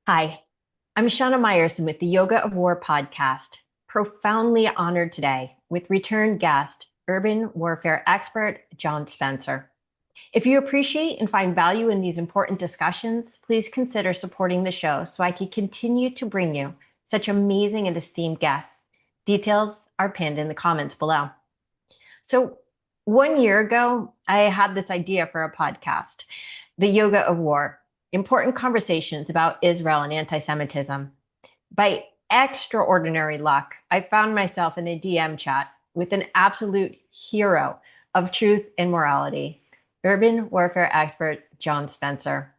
Hi, I'm Shana Meyerson with the Yoga of War podcast. Profoundly honored today with return guest, urban warfare expert John Spencer. If you appreciate and find value in these important discussions, please consider supporting the show so I can continue to bring you such amazing and esteemed guests. Details are pinned in the comments below. So, 1 year ago, I had this idea for a podcast, The Yoga of War, important conversations about Israel and anti-Semitism. By extraordinary luck, I found myself in a DM chat with an absolute hero of truth and morality, urban warfare expert John Spencer.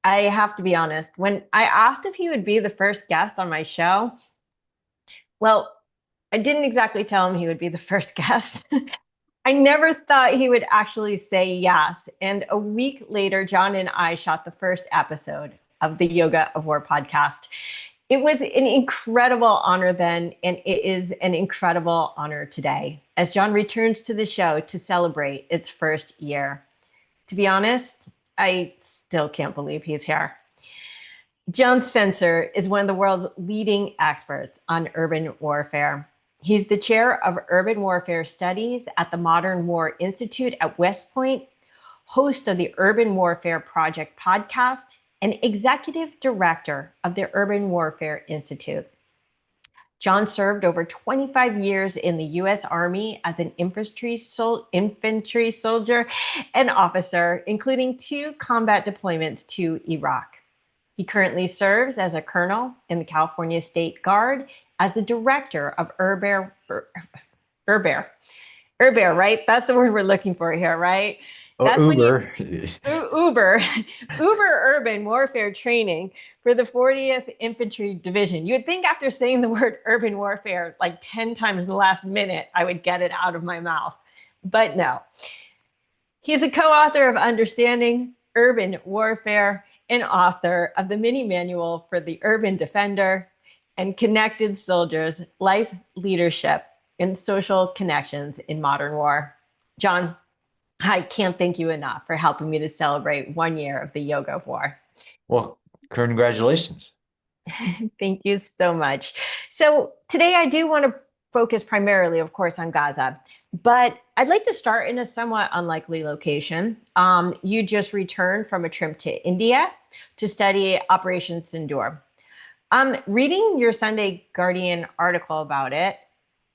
I have to be honest, when I asked if he would be the first guest on my show, well, I didn't exactly tell him he would be the first guest. I never thought he would actually say yes. And a week later, John and I shot the first episode of the Yoga of War podcast. It was an incredible honor then, and it is an incredible honor today as John returns to the show to celebrate its first year. To be honest, I still can't believe he's here. John Spencer is one of the world's leading experts on urban warfare. He's the chair of urban warfare studies at the Modern War Institute at West Point, host of the Urban Warfare Project podcast, and executive director of the Urban Warfare Institute. John served over 25 years in the U.S. Army as an infantry soldier and officer, including 2 combat deployments to Iraq. He currently serves as a colonel in the California State Guard as the director of Urber, right? That's the word we're looking for here, right? Or That's when you Uber. Uber, urban warfare training for the 40th Infantry Division. You would think after saying the word urban warfare like 10 times in the last minute, I would get it out of my mouth. But no. He's a co-author of Understanding Urban Warfare and author of the mini manual for the Urban Defender and Connected Soldiers, Life, Leadership, and Social Connections in Modern War. John, I can't thank you enough for helping me to celebrate 1 year of the Yoga of War. Well, congratulations. Thank you so much. So today I do want to focus primarily, of course, on Gaza, but I'd like to start in a somewhat unlikely location. You just returned from a trip to India to study Operation Sindoor. Reading your Sunday Guardian article about it,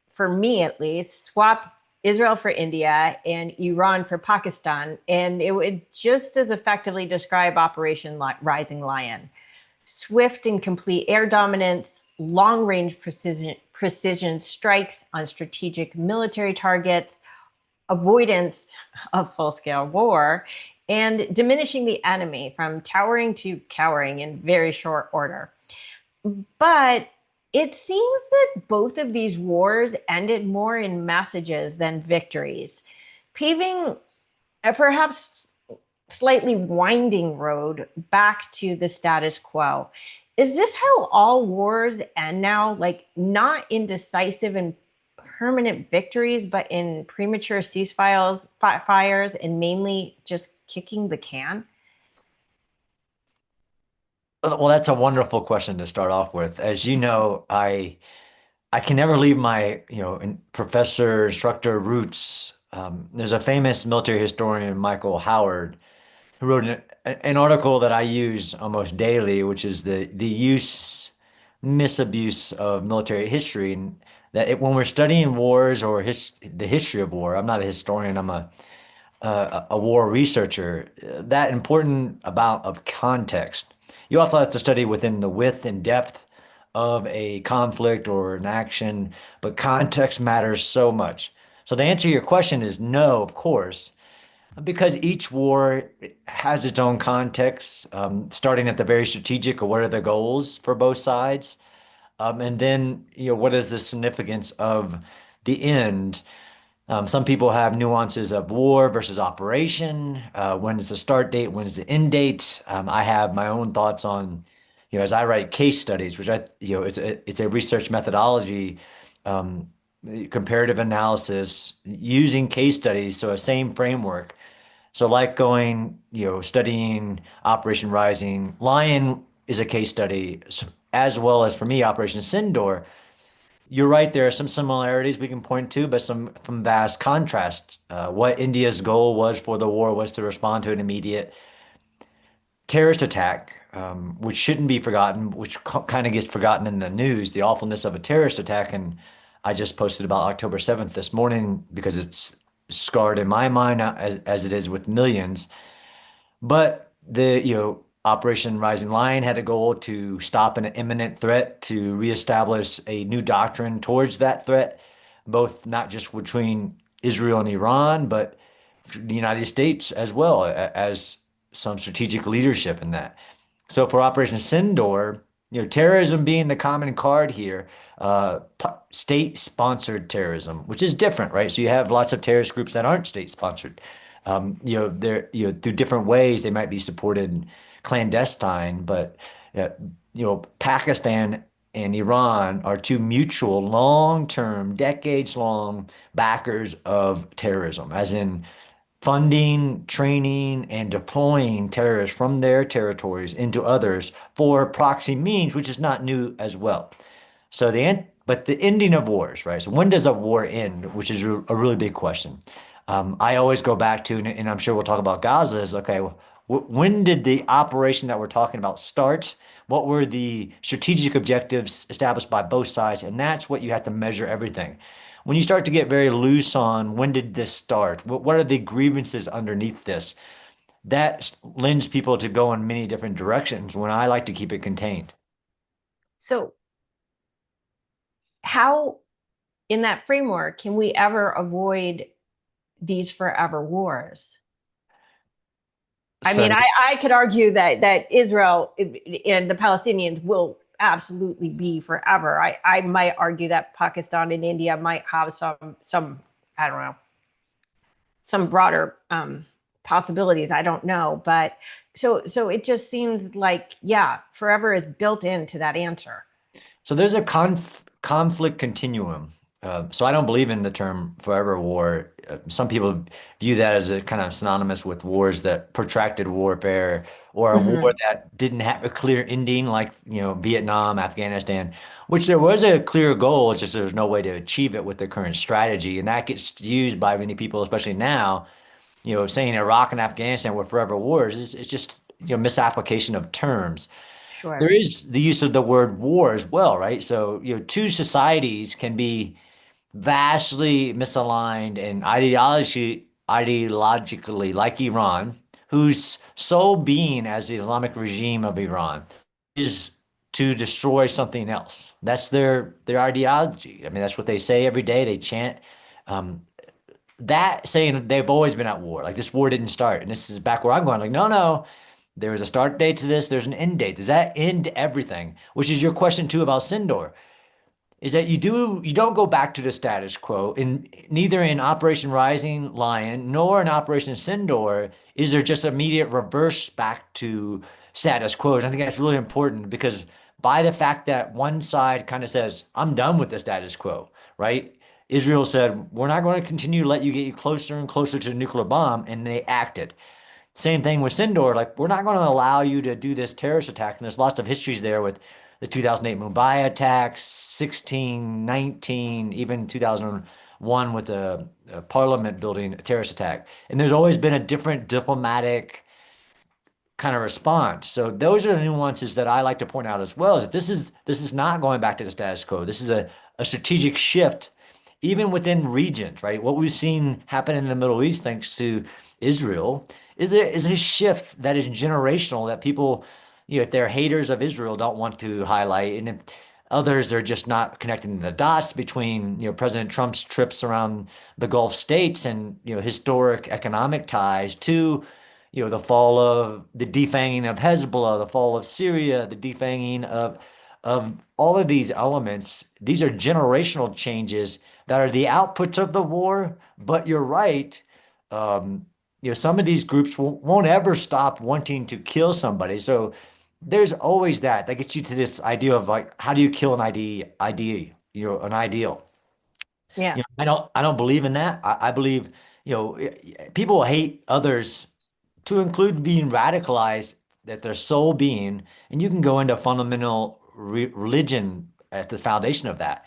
for me at least, swap Israel for India and Iran for Pakistan, and it would just as effectively describe Operation Rising Lion. Swift and complete air dominance, long range precision strikes on strategic military targets, avoidance of full scale war, and diminishing the enemy from towering to cowering in very short order. But it seems that both of these wars ended more in messages than victories, paving a perhaps slightly winding road back to the status quo. Is this how all wars end now? Like, not in decisive and permanent victories, but in premature fires, and mainly just kicking the can? Well, that's a wonderful question to start off with. As you know, I can never leave my, professor, instructor roots. There's a famous military historian, Michael Howard, who wrote an article that I use almost daily, which is the misabuse of military history, and that when we're studying wars or the history of war, I'm not a historian, I'm a war researcher, that important amount of context. You also have to study within the width and depth of a conflict or an action, but context matters so much. So the answer to your question is no, of course, because each war has its own context, starting at the very strategic, or what are the goals for both sides, and then what is the significance of the end. Some people have nuances of war versus operation. When is the start date? When is the end date? I have my own thoughts on, as I write case studies, which it's a research methodology, um, comparative analysis using case studies. So a same framework. So like studying Operation Rising Lion is a case study, as well as for me, Operation Sindor. You're right. There are some similarities we can point to, but some vast contrasts. What India's goal was for the war was to respond to an immediate terrorist attack, which shouldn't be forgotten, which kind of gets forgotten in the news, the awfulness of a terrorist attack. And I just posted about October 7th this morning because it's scarred in my mind as it is with millions. But Operation Rising Lion had a goal to stop an imminent threat, to reestablish a new doctrine towards that threat, both not just between Israel and Iran, but the United States as well as some strategic leadership in that. So for Operation Sindor, terrorism being the common card here, state-sponsored terrorism, which is different, right? So you have lots of terrorist groups that aren't state-sponsored. They're, through different ways they might be supported clandestine, but uh, Pakistan and Iran are two mutual, long-term, decades-long backers of terrorism, as in funding, training, and deploying terrorists from their territories into others for proxy means, which is not new as well. So but the ending of wars, right? So when does a war end? Which is a really big question. I always go back to, and I'm sure we'll talk about Gaza, is okay, when did the operation that we're talking about start? What were the strategic objectives established by both sides? And that's what you have to measure everything. When you start to get very loose on when did this start? What are the grievances underneath this? That lends people to go in many different directions when I like to keep it contained. So, how, in that framework, can we ever avoid these forever wars? I So mean, I could argue that Israel and the Palestinians will absolutely be forever. I might argue that Pakistan and India might have some I don't know, some broader possibilities. I don't know, but so it just seems like, yeah, forever is built into that answer. So there's a conflict continuum. So I don't believe in the term forever war. Some people view that as a kind of synonymous with wars that protracted warfare or a war Mm-hmm. that didn't have a clear ending, like Vietnam, Afghanistan, which there was a clear goal. It's just there's no way to achieve it with the current strategy, and that gets used by many people, especially now. Saying Iraq and Afghanistan were forever wars is it's just misapplication of terms. There Sure. is the use of the word war as well, right? So, two societies can be vastly misaligned and ideologically like Iran, whose sole being as the Islamic regime of Iran is to destroy something else. That's their ideology. I mean, that's what they say every day. They chant. Um, that saying they've always been at war. Like this war didn't start. And this is back where I'm going. Like, no, no. There was a start date to this. There's an end date. Does that end everything? Which is your question too about Sindor, is that you don't go back to the status quo in neither in Operation Rising Lion nor in Operation Sindor is there just immediate reverse back to status quo. And I think that's really important because by the fact that one side kind of says, I'm done with the status quo, right? Israel said, we're not going to continue to let you get you closer and closer to the nuclear bomb, and they acted. Same thing with Sindor. Like, we're not going to allow you to do this terrorist attack. And there's lots of histories there with the 2008 Mumbai attacks, 16, 19, even 2001 with the parliament building terrorist attack. And there's always been a different diplomatic kind of response. So those are the nuances that I like to point out as well, is that this is not going back to the status quo. This is a strategic shift, even within regions, right? What we've seen happen in the Middle East, thanks to Israel, is a shift that is generational that people, if they're haters of Israel, don't want to highlight. And if others are just not connecting the dots between, President Trump's trips around the Gulf states and, historic economic ties to the fall of the defanging of Hezbollah, the fall of Syria, the defanging of all of these elements. These are generational changes that are the outputs of the war. But you're right. Um, some of these groups won't ever stop wanting to kill somebody. So there's always that. That gets you to this idea of like, how do you kill an ideal? Yeah. I don't believe in that. I believe, people hate others to include being radicalized that their sole being, and you can go into fundamental religion at the foundation of that,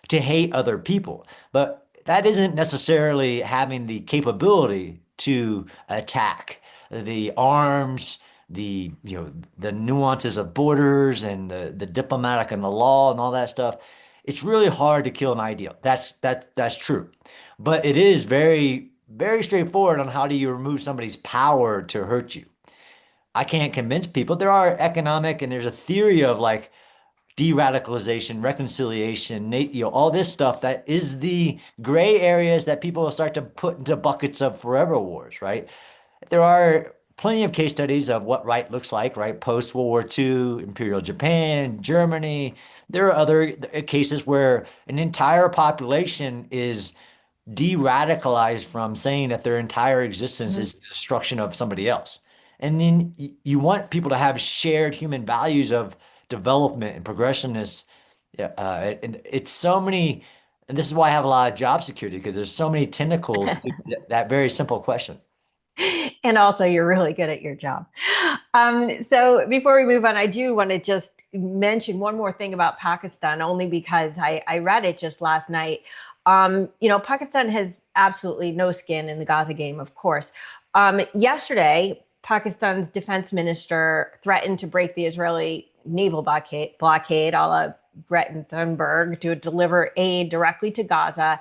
to hate other people. But that isn't necessarily having the capability to attack. The arms, the nuances of borders and the diplomatic and the law and all that stuff. It's really hard to kill an ideal. That's true. But it is very, very straightforward on how do you remove somebody's power to hurt you. I can't convince people. There are economic and there's a theory of like de-radicalization, reconciliation, all this stuff that is the gray areas that people will start to put into buckets of forever wars, right? There are plenty of case studies of what right looks like, right? Post World War II, Imperial Japan, Germany. There are other cases where an entire population is de-radicalized from saying that their entire existence Mhm. is the destruction of somebody else. And then you want people to have shared human values of development and progressiveness. Yeah, and it's so many, and this is why I have a lot of job security because there's so many tentacles to that very simple question. And also, you're really good at your job. So before we move on, I do want to just mention one more thing about Pakistan, only because I read it just last night. Pakistan has absolutely no skin in the Gaza game, of course. Yesterday, Pakistan's defense minister threatened to break the Israeli naval blockade a la Greta Thunberg, to deliver aid directly to Gaza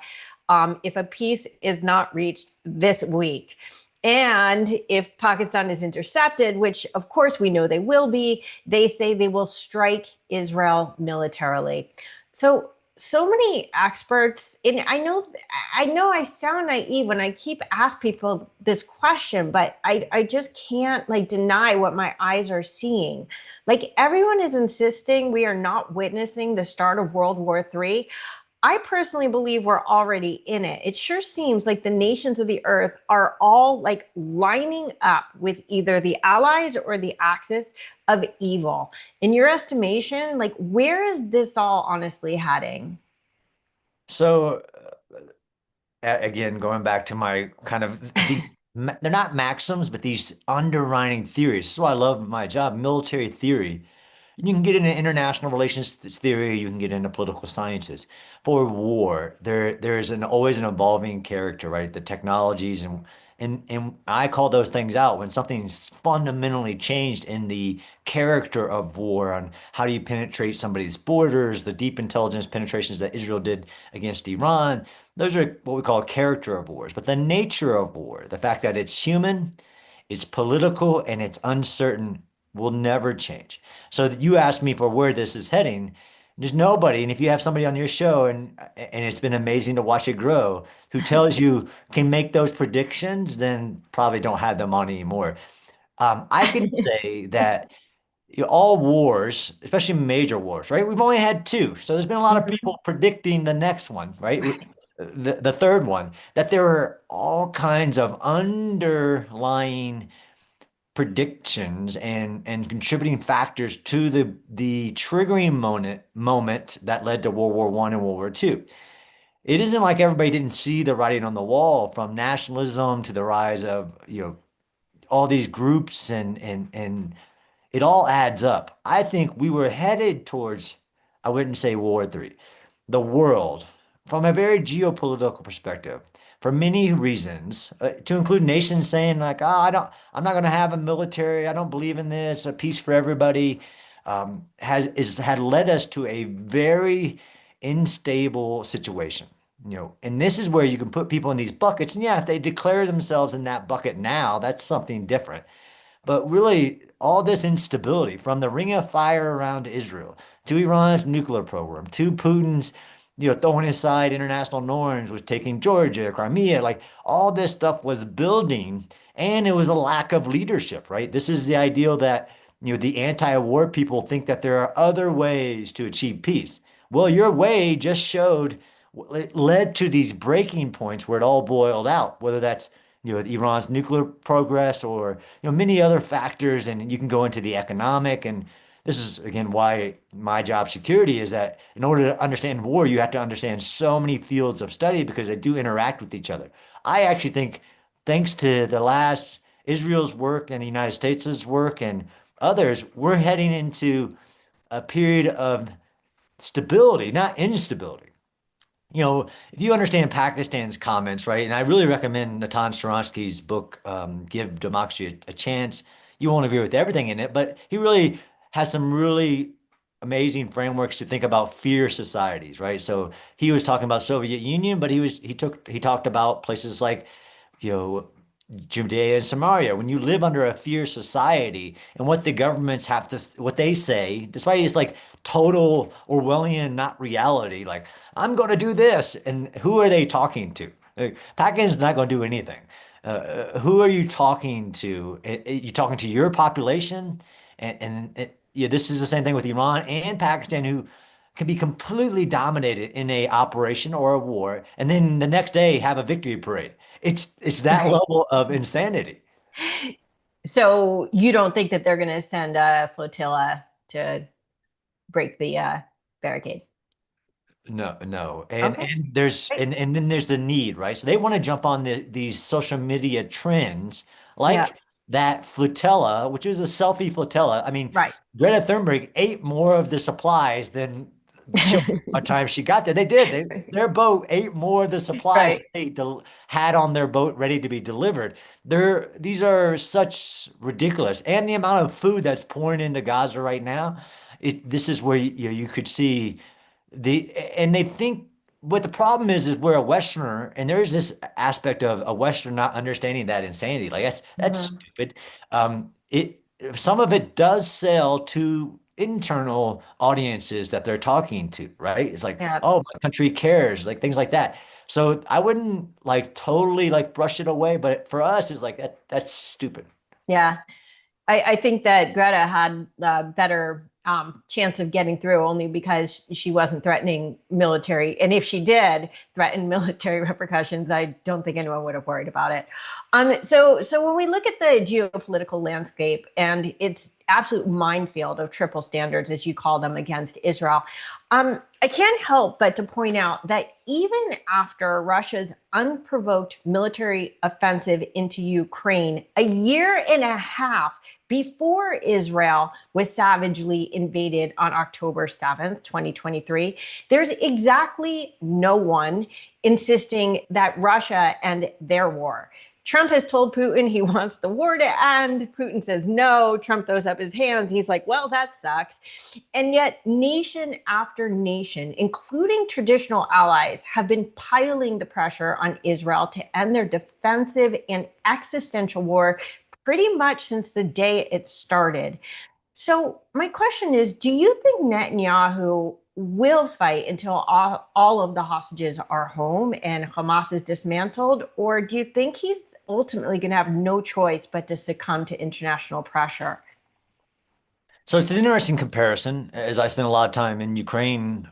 if a peace is not reached this week. And if Pakistan is intercepted, which of course we know they will be, they say they will strike Israel militarily. So many experts, and I know I sound naive when I keep ask people this question, but I just can't like deny what my eyes are seeing. Like everyone is insisting we are not witnessing the start of World War III. I personally believe we're already in it. It sure seems like the nations of the earth are all like lining up with either the allies or the axis of evil. In your estimation, like where is this all honestly heading? So again, going back to my kind of they're not maxims, but these underwriting theories. This is why I love my job, military theory. You can get into international relations theory, you can get into political sciences. For war, there is always an evolving character, right? The technologies and I call those things out when something's fundamentally changed in the character of war on how do you penetrate somebody's borders, the deep intelligence penetrations that Israel did against Iran. Those are what we call character of wars. But the nature of war, the fact that it's human, it's political, and it's uncertain will never change. So you asked me for where this is heading. There's nobody, and if you have somebody on your show, and it's been amazing to watch it grow, who tells you can make those predictions, then probably don't have them on anymore. I can say that all wars, especially major wars, right? We've only had two, so there's been a lot of people predicting the next one, right? Right. The third one, that there are all kinds of underlying predictions and contributing factors to the triggering moment that led to World War I and World War II. It isn't like everybody didn't see the writing on the wall from nationalism to the rise of all these groups and it all adds up. I think we were headed towards, I wouldn't say World War III, the world from a very geopolitical perspective for many reasons, to include nations saying like, oh, I'm not going to have a military. I don't believe in this. A peace for everybody had led us to a very unstable situation. And this is where you can put people in these buckets. And yeah, if they declare themselves in that bucket now, that's something different. But really, all this instability from the ring of fire around Israel to Iran's nuclear program to Putin's, throwing aside international norms, was taking Georgia, Crimea, like all this stuff was building, and it was a lack of leadership, right? This is the ideal that, the anti-war people think that there are other ways to achieve peace. Well, your way just showed it led to these breaking points where it all boiled out, whether that's Iran's nuclear progress or many other factors, and you can go into the economic. And this is again why my job security is that in order to understand war, you have to understand so many fields of study because they do interact with each other. I actually think, thanks to the last Israel's work and the United States' work and others, we're heading into a period of stability, not instability. If you understand Pakistan's comments, right, and I really recommend Natan Sharansky's book, Give Democracy a Chance. You won't agree with everything in it, but he really has some really amazing frameworks to think about fear societies, right? So he was talking about Soviet Union, but he talked about places like, you know, Judea and Samaria. When you live under a fear society and what the governments have to, what they say, despite it's like total Orwellian, not reality, like, I'm going to do this. And who are they talking to? Like, Pakistan's not going to do anything. Who are you talking to? You talking to your population? Yeah, this is the same thing with Iran and Pakistan, who can be completely dominated in a operation or a war, and then the next day have a victory parade. It's that Right. level of insanity. So you don't think that they're going to send a flotilla to break the barricade? No, no. And Okay. and there's Great. and then there's the need, right? So they want to jump on these social media trends Yeah. like that flotilla, which is a selfie flotilla. I mean, Right. Greta Thunberg ate more of the supplies than she by the time she got there. They did. Their boat ate more of the supplies Right. they had on their boat ready to be delivered. These are such ridiculous. And the amount of food that's pouring into Gaza right now, this is where you could see and they think what the problem is we're a Westerner, and there's this aspect of a Westerner not understanding that insanity. Like that's Mhm. stupid. It Some of it does sell to internal audiences that they're talking to, right? It's like, Yeah. oh, my country cares, like things like that. So I wouldn't like totally like brush it away, but for us, it's like that's stupid. Yeah. I think that Greta had a better chance of getting through only because she wasn't threatening military. And if she did threaten military repercussions, I don't think anyone would have worried about it. So when we look at the geopolitical landscape and its absolute minefield of triple standards, as you call them, against Israel, I can't help but to point out that even after Russia's unprovoked military offensive into Ukraine, a year and a half before Israel was savagely invaded on October 7th, 2023, there's exactly no one insisting that Russia end their war. Trump has told Putin he wants the war to end. Putin says no. Trump throws up his hands. He's like, well, that sucks. And yet, nation after nation, including traditional allies, have been piling the pressure on Israel to end their defensive and existential war pretty much since the day it started. So, my question is, do you think Netanyahu will fight until all of the hostages are home and Hamas is dismantled? Or do you think he's ultimately going to have no choice but to succumb to international pressure? So it's an interesting comparison, as I spent a lot of time in Ukraine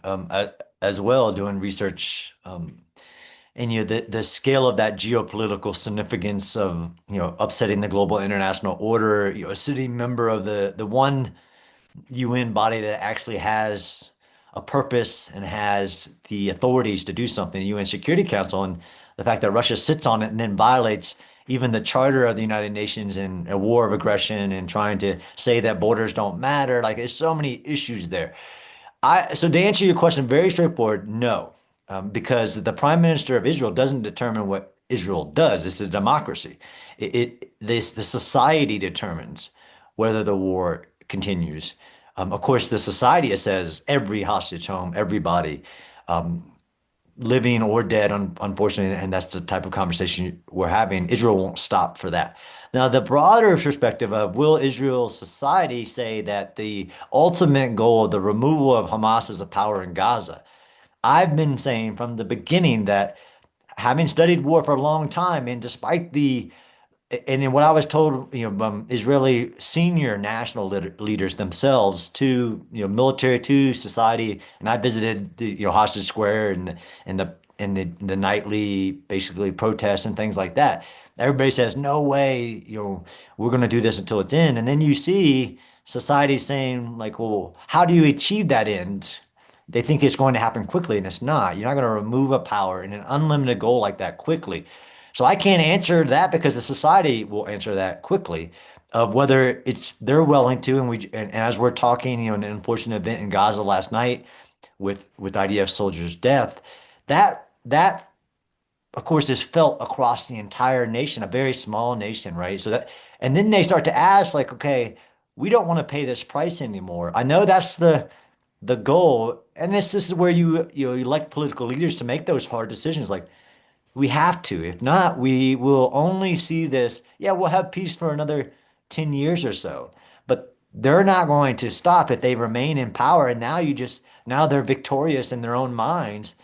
as well doing research. And the scale of that geopolitical significance of upsetting the global international order, a sitting member of the one UN body that actually has a purpose and has the authorities to do something, the UN Security Council, and the fact that Russia sits on it and then violates even the charter of the United Nations in a war of aggression and trying to say that borders don't matter. Like there's so many issues there. So to answer your question, very straightforward, no, because the Prime Minister of Israel doesn't determine what Israel does. It's a democracy. The society determines whether the war continues. Of course, the society says every hostage home, everybody, living or dead, unfortunately, and that's the type of conversation we're having. Israel won't stop for that. Now, the broader perspective of will Israel's society say that the ultimate goal of the removal of Hamas as a power in Gaza? I've been saying from the beginning that having studied war for a long time, and despite and in what I was told, Israeli senior national leaders themselves, to military, to society, and I visited the Hostage Square and the nightly basically protests and things like that. Everybody says no way, we're going to do this until it's in, and then you see society saying like, well, how do you achieve that end? They think it's going to happen quickly, and it's not. You're not going to remove a power in an unlimited goal like that quickly. So I can't answer that because the society will answer that quickly. of whether it's they're willing to, and as we're talking, an unfortunate event in Gaza last night with IDF soldiers' death, that of course is felt across the entire nation, a very small nation, right? So that, and then they start to ask, like, okay, we don't want to pay this price anymore. I know that's the goal, and this is where you elect political leaders to make those hard decisions. Like, we have to. If not, we will only see this. Yeah, we'll have peace for another 10 years or so. But they're not going to stop if they remain in power. And now they're victorious in their own minds.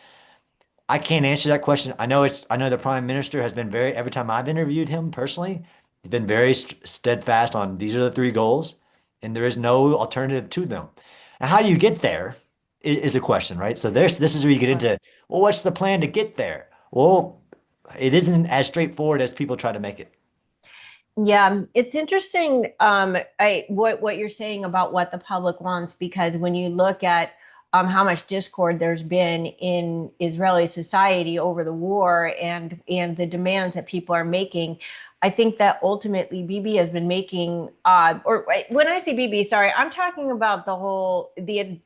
I can't answer that question. I know the prime minister has been every time I've interviewed him personally, he's been very steadfast on these are the three goals, and there is no alternative to them. And how do you get there is a question, right? So this is where you get into, well, what's the plan to get there? Well, it isn't as straightforward as people try to make it. Yeah, it's interesting, what you're saying about what the public wants, because when you look at how much discord there's been in Israeli society over the war and the demands that people are making, I think that ultimately Bibi has been making, or when I say Bibi, sorry, I'm talking about the whole the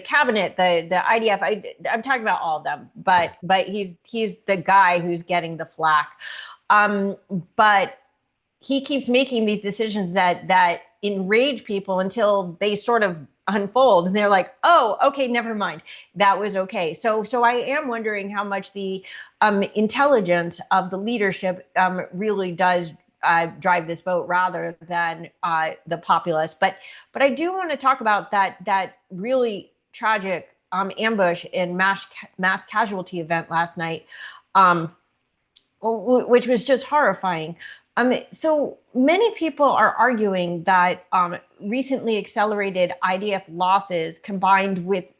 cabinet, the IDF. I'm talking about all of them, but he's the guy who's getting the flack. Um, but he keeps making these decisions that enrage people until they sort of unfold and they're like, oh, okay, never mind, that was okay. So I am wondering how much the intelligence of the leadership really does drive this boat rather than the populace. But I do want to talk about that really tragic ambush and mass casualty event last night, which was just horrifying. So many people are arguing that recently accelerated IDF losses combined with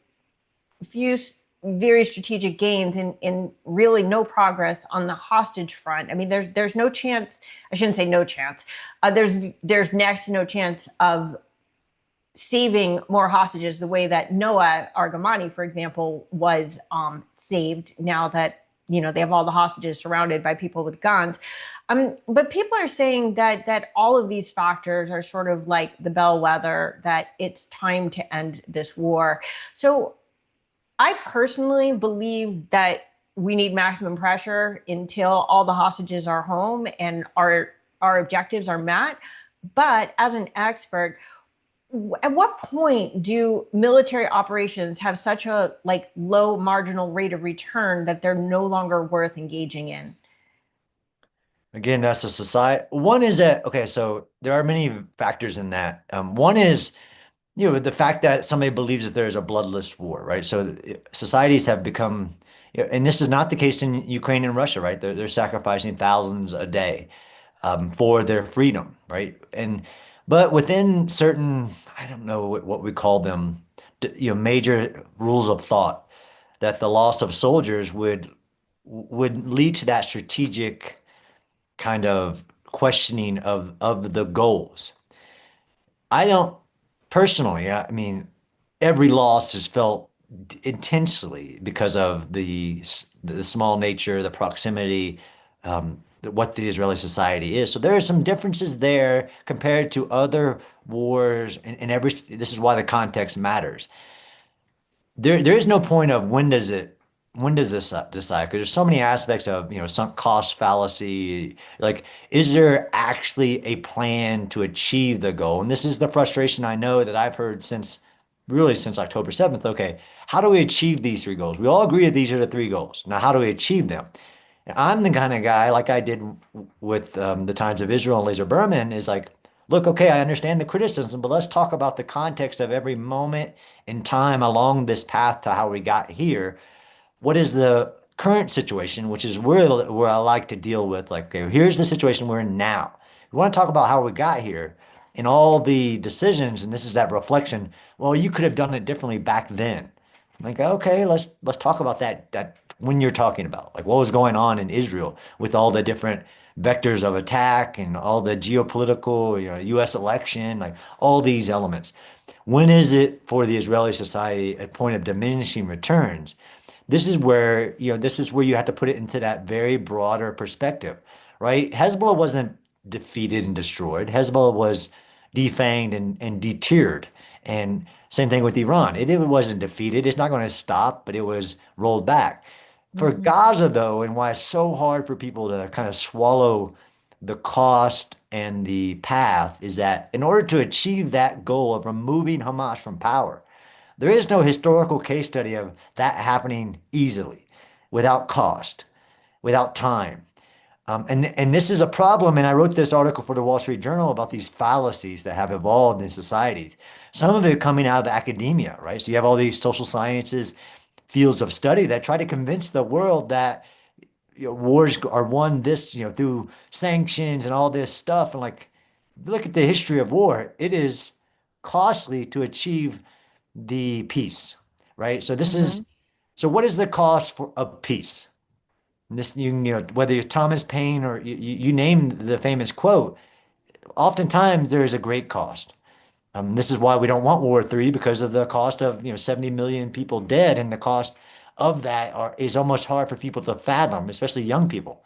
few very strategic gains in really no progress on the hostage front. I mean, there's no chance. I shouldn't say no chance. There's next to no chance of saving more hostages the way that Noah Argamani, for example, was saved. Now that they have all the hostages surrounded by people with guns. But people are saying that all of these factors are sort of like the bellwether that it's time to end this war. So I personally believe that we need maximum pressure until all the hostages are home and our objectives are met. But as an expert, at what point do military operations have such a low marginal rate of return that they're no longer worth engaging in? Again, that's a society. One is that, okay, so there are many factors in that. One is, the fact that somebody believes that there is a bloodless war, right? So societies have become, and this is not the case in Ukraine and Russia, right? They're sacrificing thousands a day for their freedom, right? But within certain, I don't know what we call them, major rules of thought, that the loss of soldiers would lead to that strategic kind of questioning of the goals. I don't personally, I mean, every loss is felt intensely because of the small nature, the proximity, what the Israeli society is. So there are some differences there compared to other wars, and this is why the context matters. There is no point of when does this decide? Because there's so many aspects of, sunk cost fallacy. Like, is there actually a plan to achieve the goal? And this is the frustration I know that I've heard since October 7th. Okay, how do we achieve these three goals? We all agree that these are the three goals. Now, how do we achieve them? I'm the kind of guy, like I did with the Times of Israel and Laser Berman, is like, look, okay, I understand the criticism, but let's talk about the context of every moment in time along this path to how we got here. What is the current situation, which is where I like to deal with, like, okay, here's the situation we're in now. We want to talk about how we got here and all the decisions, and this is that reflection. Well, you could have done it differently back then. Like, okay, let's talk about that when you're talking about like what was going on in Israel with all the different vectors of attack and all the geopolitical, U.S. election, like all these elements. When is it for the Israeli society a point of diminishing returns? This is where you have to put it into that very broader perspective, right? Hezbollah wasn't defeated and destroyed. Hezbollah was defanged and deterred. And same thing with Iran. It wasn't defeated. It's not going to stop, but it was rolled back. For Mhm. Gaza, though, and why it's so hard for people to kind of swallow the cost and the path is that in order to achieve that goal of removing Hamas from power, there is no historical case study of that happening easily, without cost, without time. And this is a problem. And I wrote this article for the Wall Street Journal about these fallacies that have evolved in societies. Some of it coming out of academia, right? So you have all these social sciences fields of study that try to convince the world that wars are won through sanctions and all this stuff. And like, look at the history of war. It is costly to achieve the peace, right? Mhm. So what is the cost of peace? And this, whether it's Thomas Paine or you name the famous quote, oftentimes there is a great cost. This is why we don't want War III because of the cost of 70 million people dead, and the cost of that is almost hard for people to fathom, especially young people.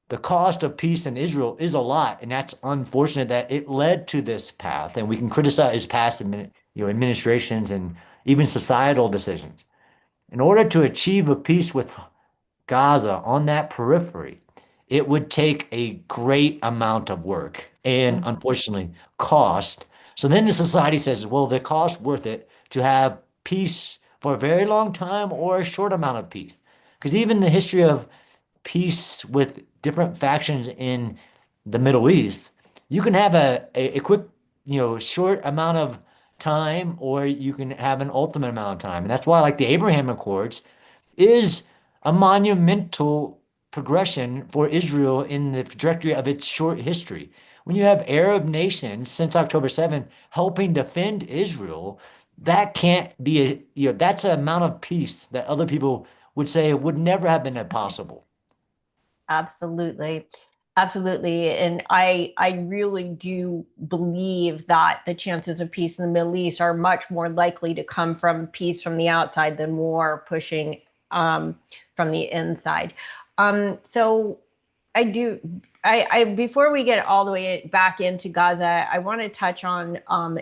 The cost of peace in Israel is a lot, and that's unfortunate that it led to this path. And we can criticize past administrations and even societal decisions. In order to achieve a peace with Gaza on that periphery, it would take a great amount of work and Mhm. unfortunately cost. So then the society says, well, the cost worth it to have peace for a very long time or a short amount of peace. Because even the history of peace with different factions in the Middle East, you can have a quick, short amount of time, or you can have an ultimate amount of time. And that's why, like the Abraham Accords, is a monumental progression for Israel in the trajectory of its short history. When you have Arab nations since October 7th helping defend Israel, that can't be that's an amount of peace that other people would say would never have been possible. Absolutely. Absolutely. And I really do believe that the chances of peace in the Middle East are much more likely to come from peace from the outside than war pushing from the inside. So I do I before we get all the way back into Gaza, I want to touch on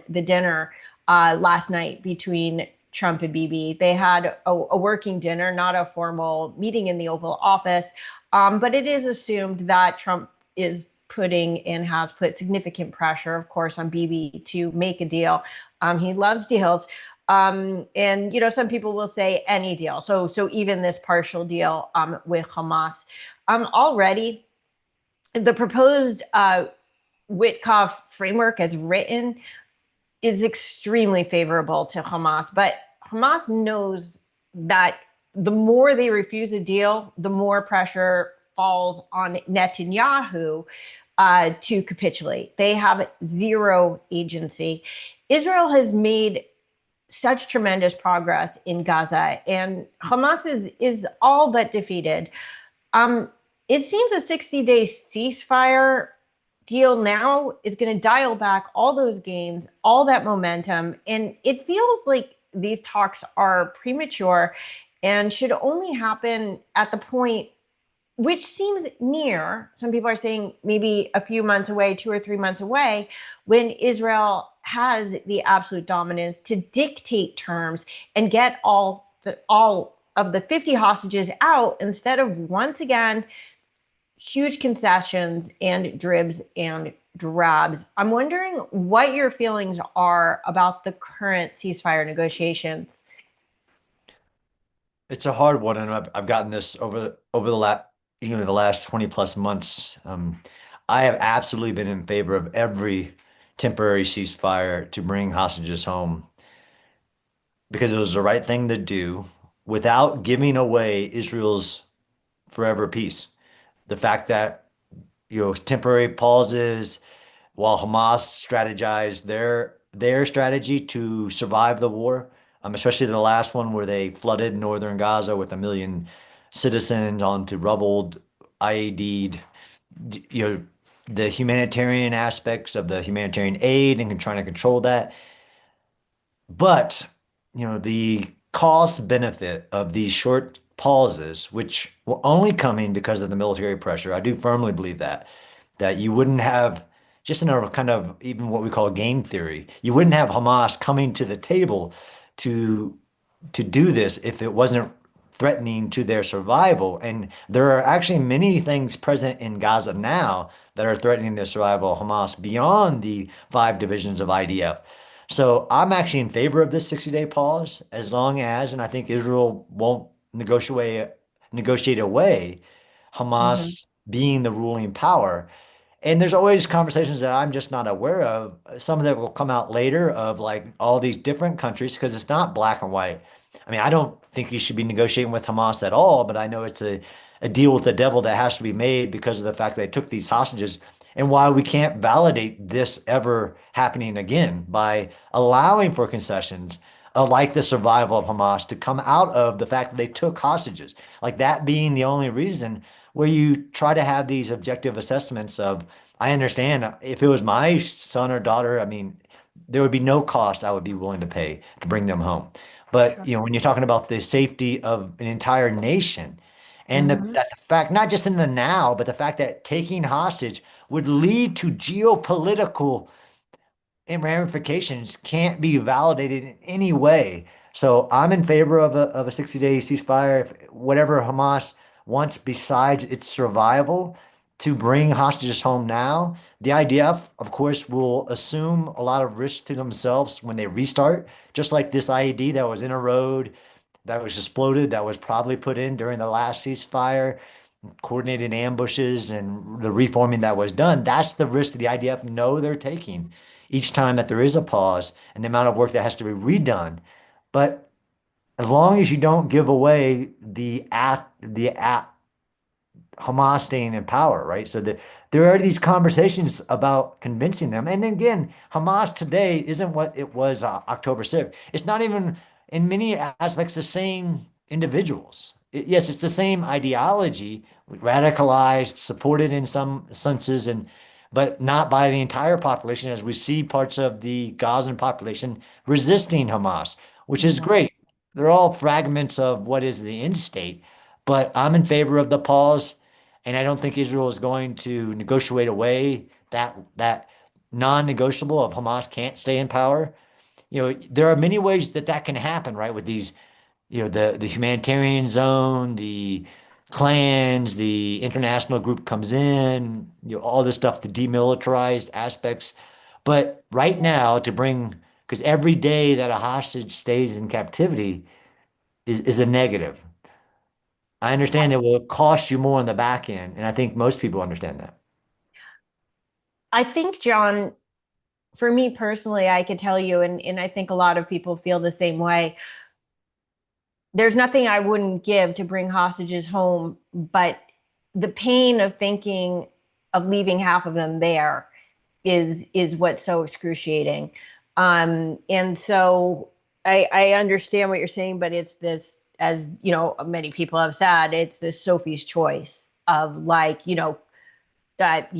the dinner last night between Trump and Bibi. They had a working dinner, not a formal meeting in the Oval Office. But it is assumed that Trump is putting and has put significant pressure, of course, on Bibi to make a deal. He loves deals. And some people will say any deal. So even this partial deal with Hamas. Already, the proposed Witkoff framework as written is extremely favorable to Hamas, but Hamas knows that the more they refuse a deal, the more pressure falls on Netanyahu to capitulate. They have zero agency. Israel has made such tremendous progress in Gaza, and Hamas is all but defeated. Um, it seems a 60-day ceasefire deal now is going to dial back all those gains, all that momentum. And it feels like these talks are premature and should only happen at the point which seems near. Some people are saying maybe a few months away, 2 or 3 months away, when Israel has the absolute dominance to dictate terms and get all of the 50 hostages out instead of once again huge concessions and dribs and drabs. I'm wondering what your feelings are about the current ceasefire negotiations. It's a hard one, and I've gotten this over the last 20 plus months. I have absolutely been in favor of every temporary ceasefire to bring hostages home because it was the right thing to do without giving away Israel's forever peace. The fact that temporary pauses while Hamas strategized their strategy to survive the war, especially the last one where they flooded northern Gaza with 1 million citizens onto rubbled, IED'd, you know, the humanitarian aspects of the humanitarian aid and trying to control that. But, the cost benefit of these short pauses, which were only coming because of the military pressure, I do firmly believe that. that you wouldn't have, just in a kind of even what we call game theory, you wouldn't have Hamas coming to the table to do this if it wasn't threatening to their survival. And there are actually many things present in Gaza now that are threatening the survival of Hamas beyond the 5 divisions of IDF. So I'm actually in favor of this 60-day pause as long as, and I think Israel won't negotiate away Mhm. Hamas being the ruling power. And there's always conversations that I'm just not aware of. Some of that will come out later of like all these different countries because it's not black and white. I mean, I don't think you should be negotiating with Hamas at all, but I know it's a deal with the devil that has to be made because of the fact that they took these hostages and why we can't validate this ever happening again by allowing for concessions like the survival of Hamas to come out of the fact that they took hostages, like that being the only reason where you try to have these objective assessments of, I understand if it was my son or daughter, I mean, there would be no cost I would be willing to pay to bring them home. But Sure. when you're talking about the safety of an entire nation, and Mhm. that the fact, not just in the now, but the fact that taking hostage would lead to geopolitical and ramifications can't be validated in any way. So I'm in favor of a 60-day ceasefire. If whatever Hamas wants besides its survival to bring hostages home now, the IDF, of course, will assume a lot of risk to themselves when they restart, just like this IED that was in a road that was exploded, that was probably put in during the last ceasefire, coordinated ambushes and the reforming that was done. That's the risk that the IDF know they're taking each time that there is a pause and the amount of work that has to be redone. But as long as you don't give away the Hamas staying in power, right? So there are these conversations about convincing them. And then again, Hamas today isn't what it was October 6th. It's not even in many aspects the same individuals. Yes, it's the same ideology, radicalized, supported in some senses, and but not by the entire population, as we see parts of the Gazan population resisting Hamas, which is Mhm. great. They're all fragments of what is the end state, but I'm in favor of the pause, and I don't think Israel is going to negotiate away that non-negotiable of Hamas can't stay in power. There are many ways that that can happen, right? With these, the humanitarian zone, the clans, the international group comes in, all this stuff, the demilitarized aspects. But right now, because every day that a hostage stays in captivity is a negative. I understand it will cost you more on the back end, and I think most people understand that. I think, John, for me personally, I could tell you, and I think a lot of people feel the same way. There's nothing I wouldn't give to bring hostages home, but the pain of thinking of leaving half of them there is what's so excruciating. And so I understand what you're saying, but it's this, as you know, many people have said, it's this Sophie's choice of like, that,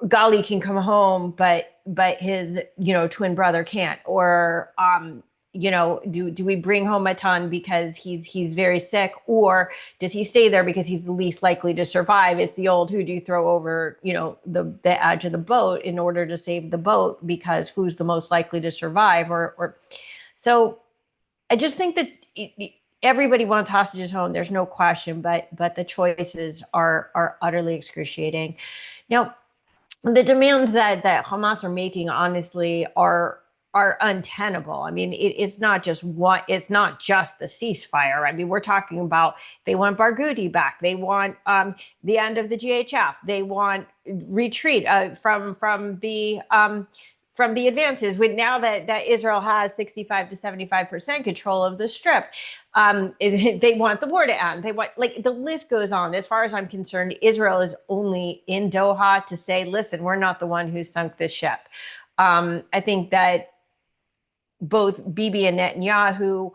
Gali can come home, but his twin brother can't, or do we bring home Matan because he's very sick, or does he stay there because he's the least likely to survive? It's the old, who do you throw over the edge of the boat in order to save the boat, because who's the most likely to survive, or so I just think that everybody wants hostages home. There's no question, but the choices are utterly excruciating. Now, the demands that Hamas are making, honestly, are untenable. I mean, it's not just what, it's not just the ceasefire. I mean, we're talking about, they want Barghouti back. They want the end of the GHF. They want retreat from the advances. With now that Israel has 65 to 75% control of the Strip, they want the war to end. They want, like, the list goes on. As far as I'm concerned, Israel is only in Doha to say, listen, we're not the one who sunk this ship. I think that both Bibi and Netanyahu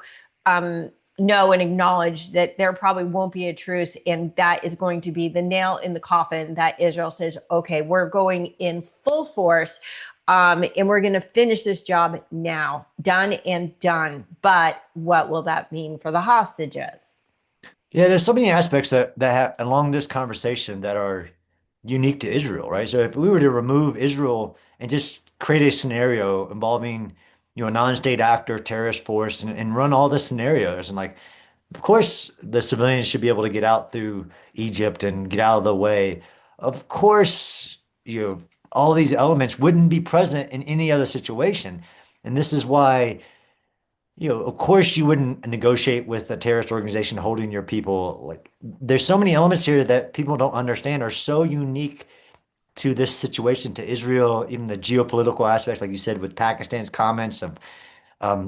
know and acknowledge that there probably won't be a truce, and that is going to be the nail in the coffin that Israel says, okay, we're going in full force, and we're going to finish this job now, done and done. But what will that mean for the hostages? Yeah, there's so many aspects that have along this conversation that are unique to Israel, right? So if we were to remove Israel and just create a scenario involving, a non-state actor, terrorist force, and run all the scenarios, and like, of course, the civilians should be able to get out through Egypt and get out of the way. Of course, all these elements wouldn't be present in any other situation, and this is why. Of course you wouldn't negotiate with a terrorist organization holding your people. Like, there's so many elements here that people don't understand are so unique to this situation, to Israel, even the geopolitical aspects, like you said, with Pakistan's comments of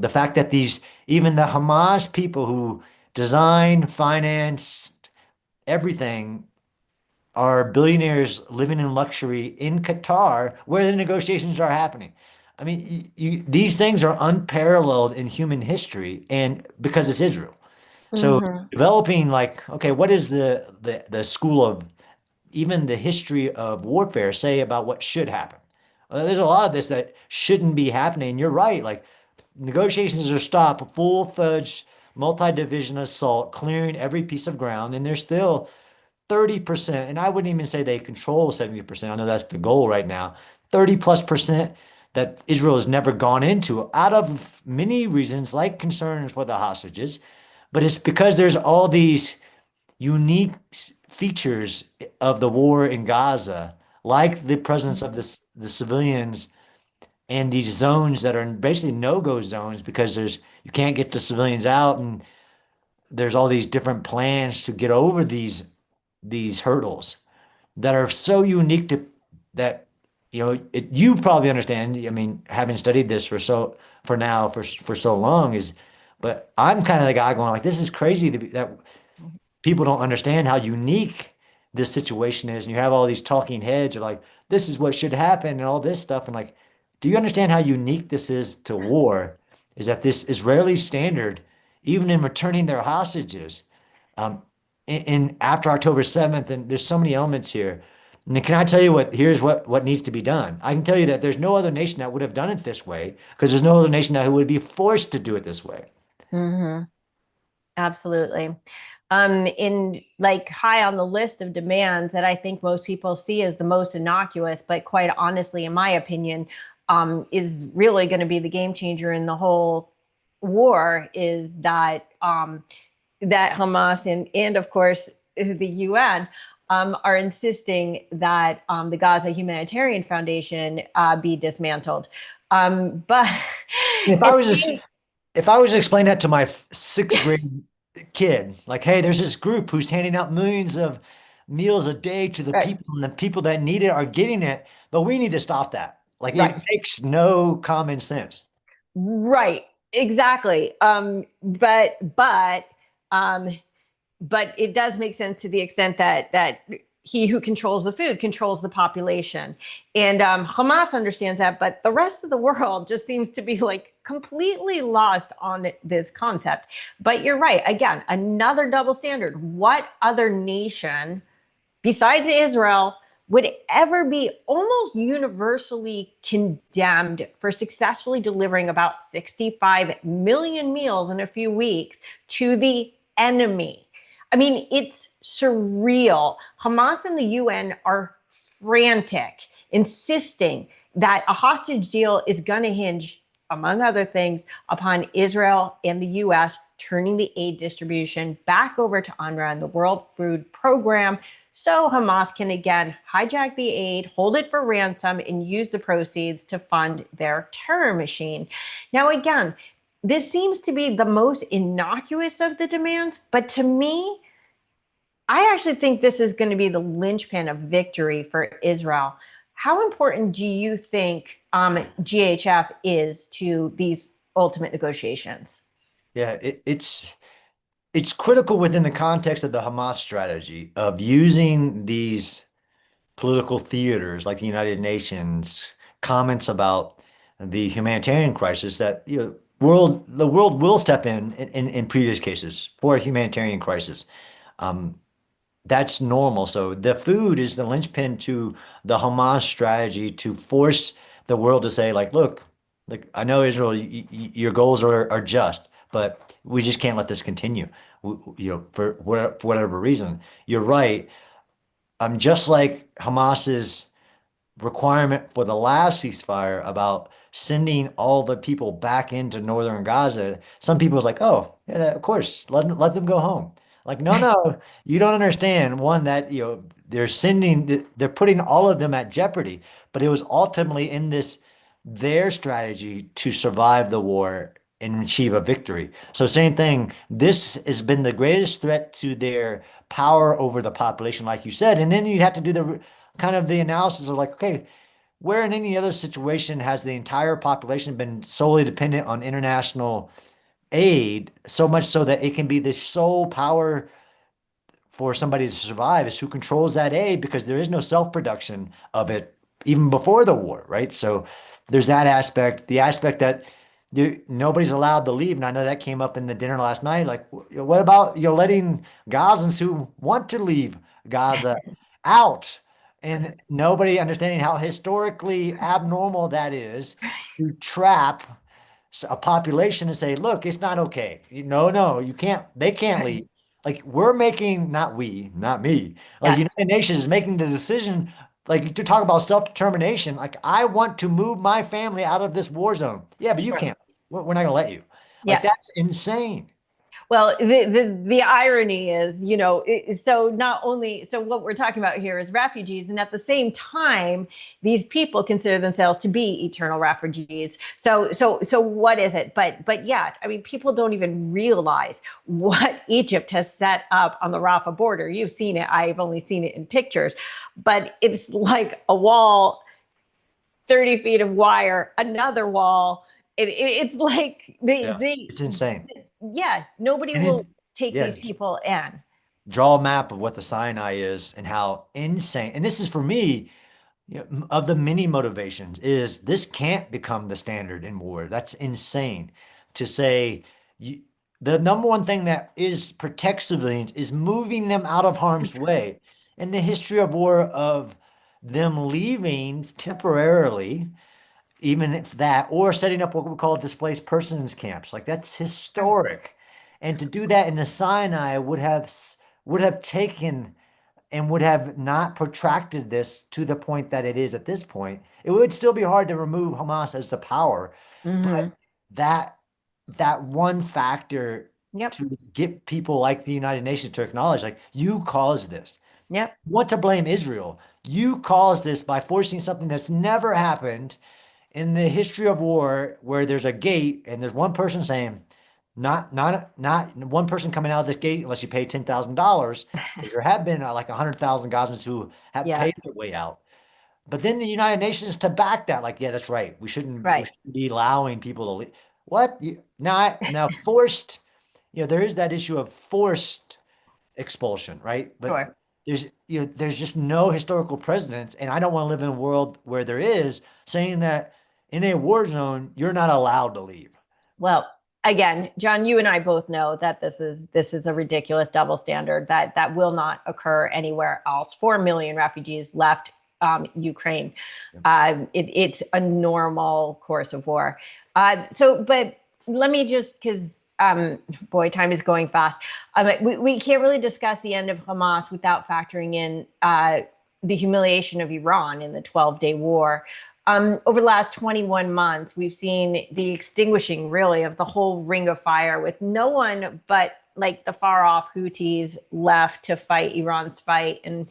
the fact that even the Hamas people who design, finance, everything are billionaires living in luxury in Qatar where the negotiations are happening. I mean, these things are unparalleled in human history, and because it's Israel. So Hmm. developing like, okay, what is the school of even the history of warfare say about what should happen? Well, there's a lot of this that shouldn't be happening. You're right. Like negotiations are stopped, full-fledged multi-division assault, clearing every piece of ground, and there's still 30%, and I wouldn't even say they control 70%. I know that's the goal right now. 30 plus percent that Israel has never gone into out of many reasons, like concerns for the hostages. But it's because there's all these unique features of the war in Gaza, like the presence of the civilians and these zones that are basically no-go zones because you can't get the civilians out, and there's all these different plans to get over these hurdles that are so unique to that you probably understand. I mean, having studied this for so long is, but I'm kind of the guy going like, this is crazy that people don't understand how unique this situation is. And you have all these talking heads are like, this is what should happen and all this stuff. And like, do you understand how unique this is to war? Is that this Israeli standard, even in returning their hostages, um, in after October 7th, and there's so many elements here. And then can I tell you here's what needs to be done? I can tell you that there's no other nation that would have done it this way because there's no other nation that would be forced to do it this way. Hmm. Absolutely. In like high on the list of demands that I think most people see as the most innocuous, but quite honestly, in my opinion, is really going to be the game changer in the whole war is that Hamas and of course the UN are insisting that the Gaza Humanitarian Foundation be dismantled. But If I it was just seems if I was to explain that to my sixth grade kid, like, hey, there's this group who's handing out millions of meals a day to the right, people, and the people that need it are getting it, but we need to stop that. Like, it right. makes no common sense. Right, exactly. Um, but it does make sense to the extent that he who controls the food controls the population, and Hamas understands that, but the rest of the world just seems to be like completely lost on this concept. But you're right. Again, another double standard. What other nation besides Israel would ever be almost universally condemned for successfully delivering about 65 million meals in a few weeks to the enemy? I mean, it's surreal. Hamas and the UN are frantic, insisting that a hostage deal is going to hinge, among other things, upon Israel and the US turning the aid distribution back over to UNRWA and the World Food Program so Hamas can again hijack the aid, hold it for ransom, and use the proceeds to fund their terror machine. Now, again, this seems to be the most innocuous of the demands, but to me, I actually think this is going to be the linchpin of victory for Israel. How important do you think GHF is to these ultimate negotiations? Yeah, it's critical within the context of the Hamas strategy of using these political theaters like the United Nations, comments about the humanitarian crisis that the world will step in previous cases for a humanitarian crisis. Um, that's normal. So the food is the linchpin to the Hamas strategy to force the world to say, like, look, I know Israel, your goals are just, but we just can't let this continue. For whatever reason. You're right. Just like Hamas's requirement for the last ceasefire about sending all the people back into northern Gaza, some people was like, oh, yeah, of course, let them go home. Like, no, no, you don't understand. One, that they're putting all of them at jeopardy, but it was ultimately in their strategy to survive the war and achieve a victory. So same thing, this has been the greatest threat to their power over the population, like you said. And then you have to do the analysis of like, okay, where in any other situation has the entire population been solely dependent on international aid, so much so that it can be the sole power for somebody to survive is who controls that aid, because there is no self-production of it even before the war, right? So there's that aspect, the aspect that nobody's allowed to leave. And I know that came up in the dinner last night. Like, what about letting Gazans who want to leave Gaza out? And nobody understanding how historically abnormal that is to trap a population and say, look, it's not okay. No, no, you can't, they can't leave. Like, we're making, not we, not me, like Yeah, United Nations is making the decision, like, to talk about self-determination. Like, I want to move my family out of this war zone. Yeah, but you sure. can't. We're not gonna let you. Like, Yeah. that's insane. Well, the irony is, so not only, so what we're talking about here is refugees, and at the same time, these people consider themselves to be eternal refugees. So what is it? But yeah, I mean, people don't even realize what Egypt has set up on the Rafah border. You've seen it. I've only seen it in pictures, but it's like a wall, 30 feet of wire, another wall. It's like Yeah, it's insane. yeah, nobody And will it, take yeah, these people in. draw a map of what the Sinai is and how insane. And this is for me, of the many motivations, is this can't become the standard in war. That's insane to say. You, the number one thing that protects civilians is moving them out of harm's way. In the history of war, of them leaving temporarily, even if that, or setting up what we call displaced persons camps, like that's historic. And to do that in the Sinai would have taken and would have not protracted this to the point that it is at this point. It would still be hard to remove Hamas as the power, but Mm-hmm. that that one factor Yep. to get people like the United Nations to acknowledge, like, you caused this. Yep. You want to blame Israel. You caused this by forcing something that's never happened in the history of war, where there's a gate and there's one person saying, not one person coming out of this gate unless you pay $10,000. There have been like 100,000 Gazans who have Yeah. paid their way out. But then the United Nations to back that, like, yeah, that's right. We shouldn't Right. be allowing people to leave. What? Now forced, there is that issue of forced expulsion, right? But Sure. there's just no historical precedence, and I don't want to live in a world where there is, saying that in a war zone you're not allowed to leave. Well, again, John, you and I both know that this is a ridiculous double standard that will not occur anywhere else. 4 million refugees left Ukraine. Yeah. It's a normal course of war. But let me just, because boy, time is going fast. We can't really discuss the end of Hamas without factoring in the humiliation of Iran in the 12-day war. Over the last 21 months, we've seen the extinguishing, really, of the whole ring of fire, with no one but like the far off Houthis left to fight Iran's fight. And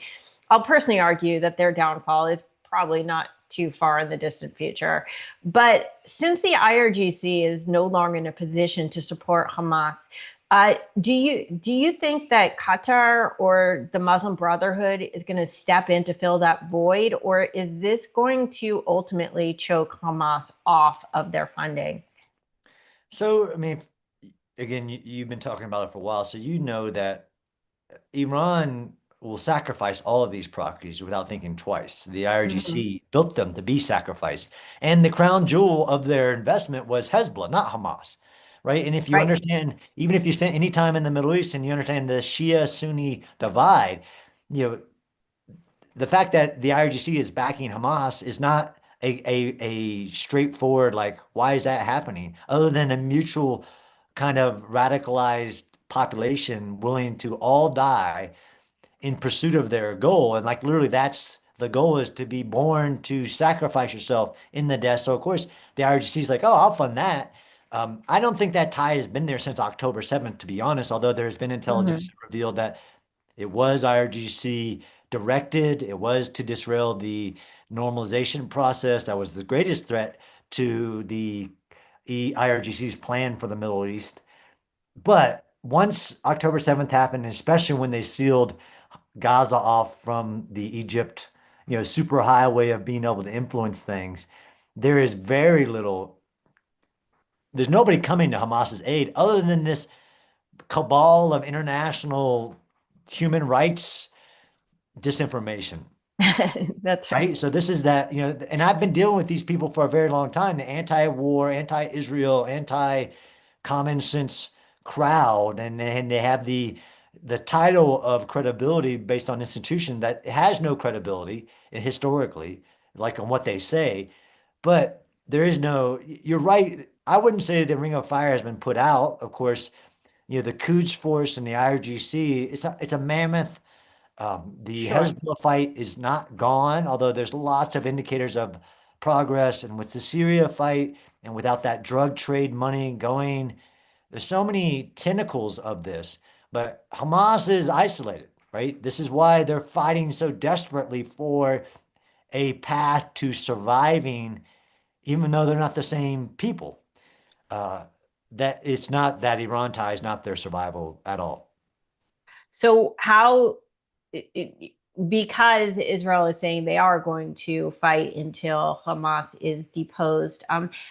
I'll personally argue that their downfall is probably not too far in the distant future. But since the IRGC is no longer in a position to support Hamas, do you think that Qatar or the Muslim Brotherhood is going to step in to fill that void, or is this going to ultimately choke Hamas off of their funding? So, I mean, again, you've been talking about it for a while, so you know that Iran will sacrifice all of these properties without thinking twice. The Mhm. IRGC built them to be sacrificed. And the crown jewel of their investment was Hezbollah, not Hamas, right? And if you Right. understand, even if you spent any time in the Middle East and you understand the Shia Sunni divide, you know, the fact that the IRGC is backing Hamas is not a straightforward, like, why is that happening? Other than a mutual kind of radicalized population willing to all die in pursuit of their goal. And like literally that's the goal, is to be born to sacrifice yourself in the death. So of course the IRGC is like, oh, I'll fund that. I don't think that tie has been there since October 7th, to be honest, although there's been intelligence Hmm. that revealed that it was IRGC directed. It was to disrail the normalization process. That was the greatest threat to the IRGC's plan for the Middle East. But once October 7th happened, especially when they sealed Gaza off from the Egypt, super highway of being able to influence things, there is very little, there's nobody coming to Hamas's aid other than this cabal of international human rights disinformation. That's right. Right. So this is that, and I've been dealing with these people for a very long time, the anti-war, anti-Israel, anti-common sense crowd. And they have the title of credibility based on institution that has no credibility historically, like on what they say. But there is no, you're right. I wouldn't say the Ring of Fire has been put out. Of course, the Quds Force and the IRGC, it's a mammoth. The Sure. Hezbollah fight is not gone, although there's lots of indicators of progress. And with the Syria fight and without that drug trade money going, there's so many tentacles of this. But Hamas is isolated, right? This is why they're fighting so desperately for a path to surviving, even though they're not the same people. Uh, that it's not that Iran tie is not their survival at all. So how because Israel is saying they are going to fight until Hamas is deposed,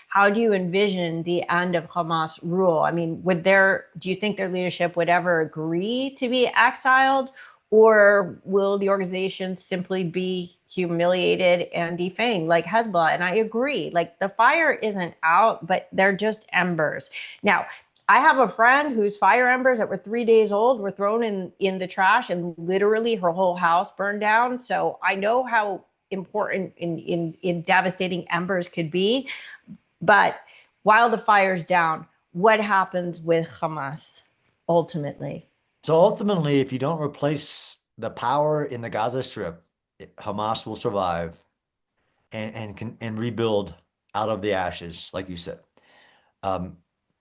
how do you envision the end of Hamas rule? I mean, do you think their leadership would ever agree to be exiled, or will the organization simply be humiliated and defamed like Hezbollah? And I agree, like the fire isn't out, but they're just embers. Now, I have a friend whose fire embers that were 3 days old were thrown in the trash, and literally her whole house burned down. So I know how important in devastating embers could be. But while the fire's down, what happens with Hamas ultimately? So ultimately, if you don't replace the power in the Gaza Strip, Hamas will survive and rebuild out of the ashes, like you said. Um,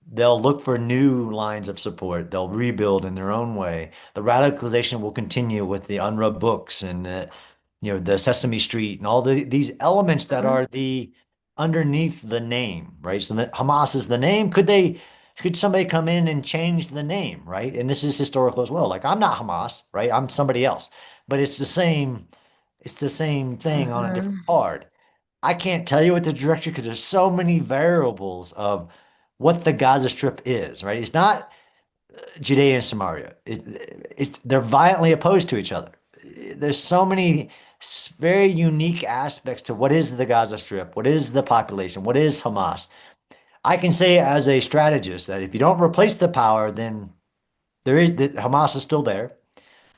they'll look for new lines of support. They'll rebuild in their own way. The radicalization will continue with the UNRWA books and the Sesame Street and all these elements that Mhm. are the underneath the name, right? So that Hamas is the name. Could somebody come in and change the name, right? And this is historical as well. Like I'm not Hamas, right? I'm somebody else, but it's the same thing on a different Mhm. card. I can't tell you what the direction because there's so many variables of what the Gaza Strip is, right? It's not Judea and Samaria. They're violently opposed to each other. There's so many very unique aspects to what is the Gaza Strip, what is the population, what is Hamas. I can say as a strategist that if you don't replace the power, then Hamas is still there.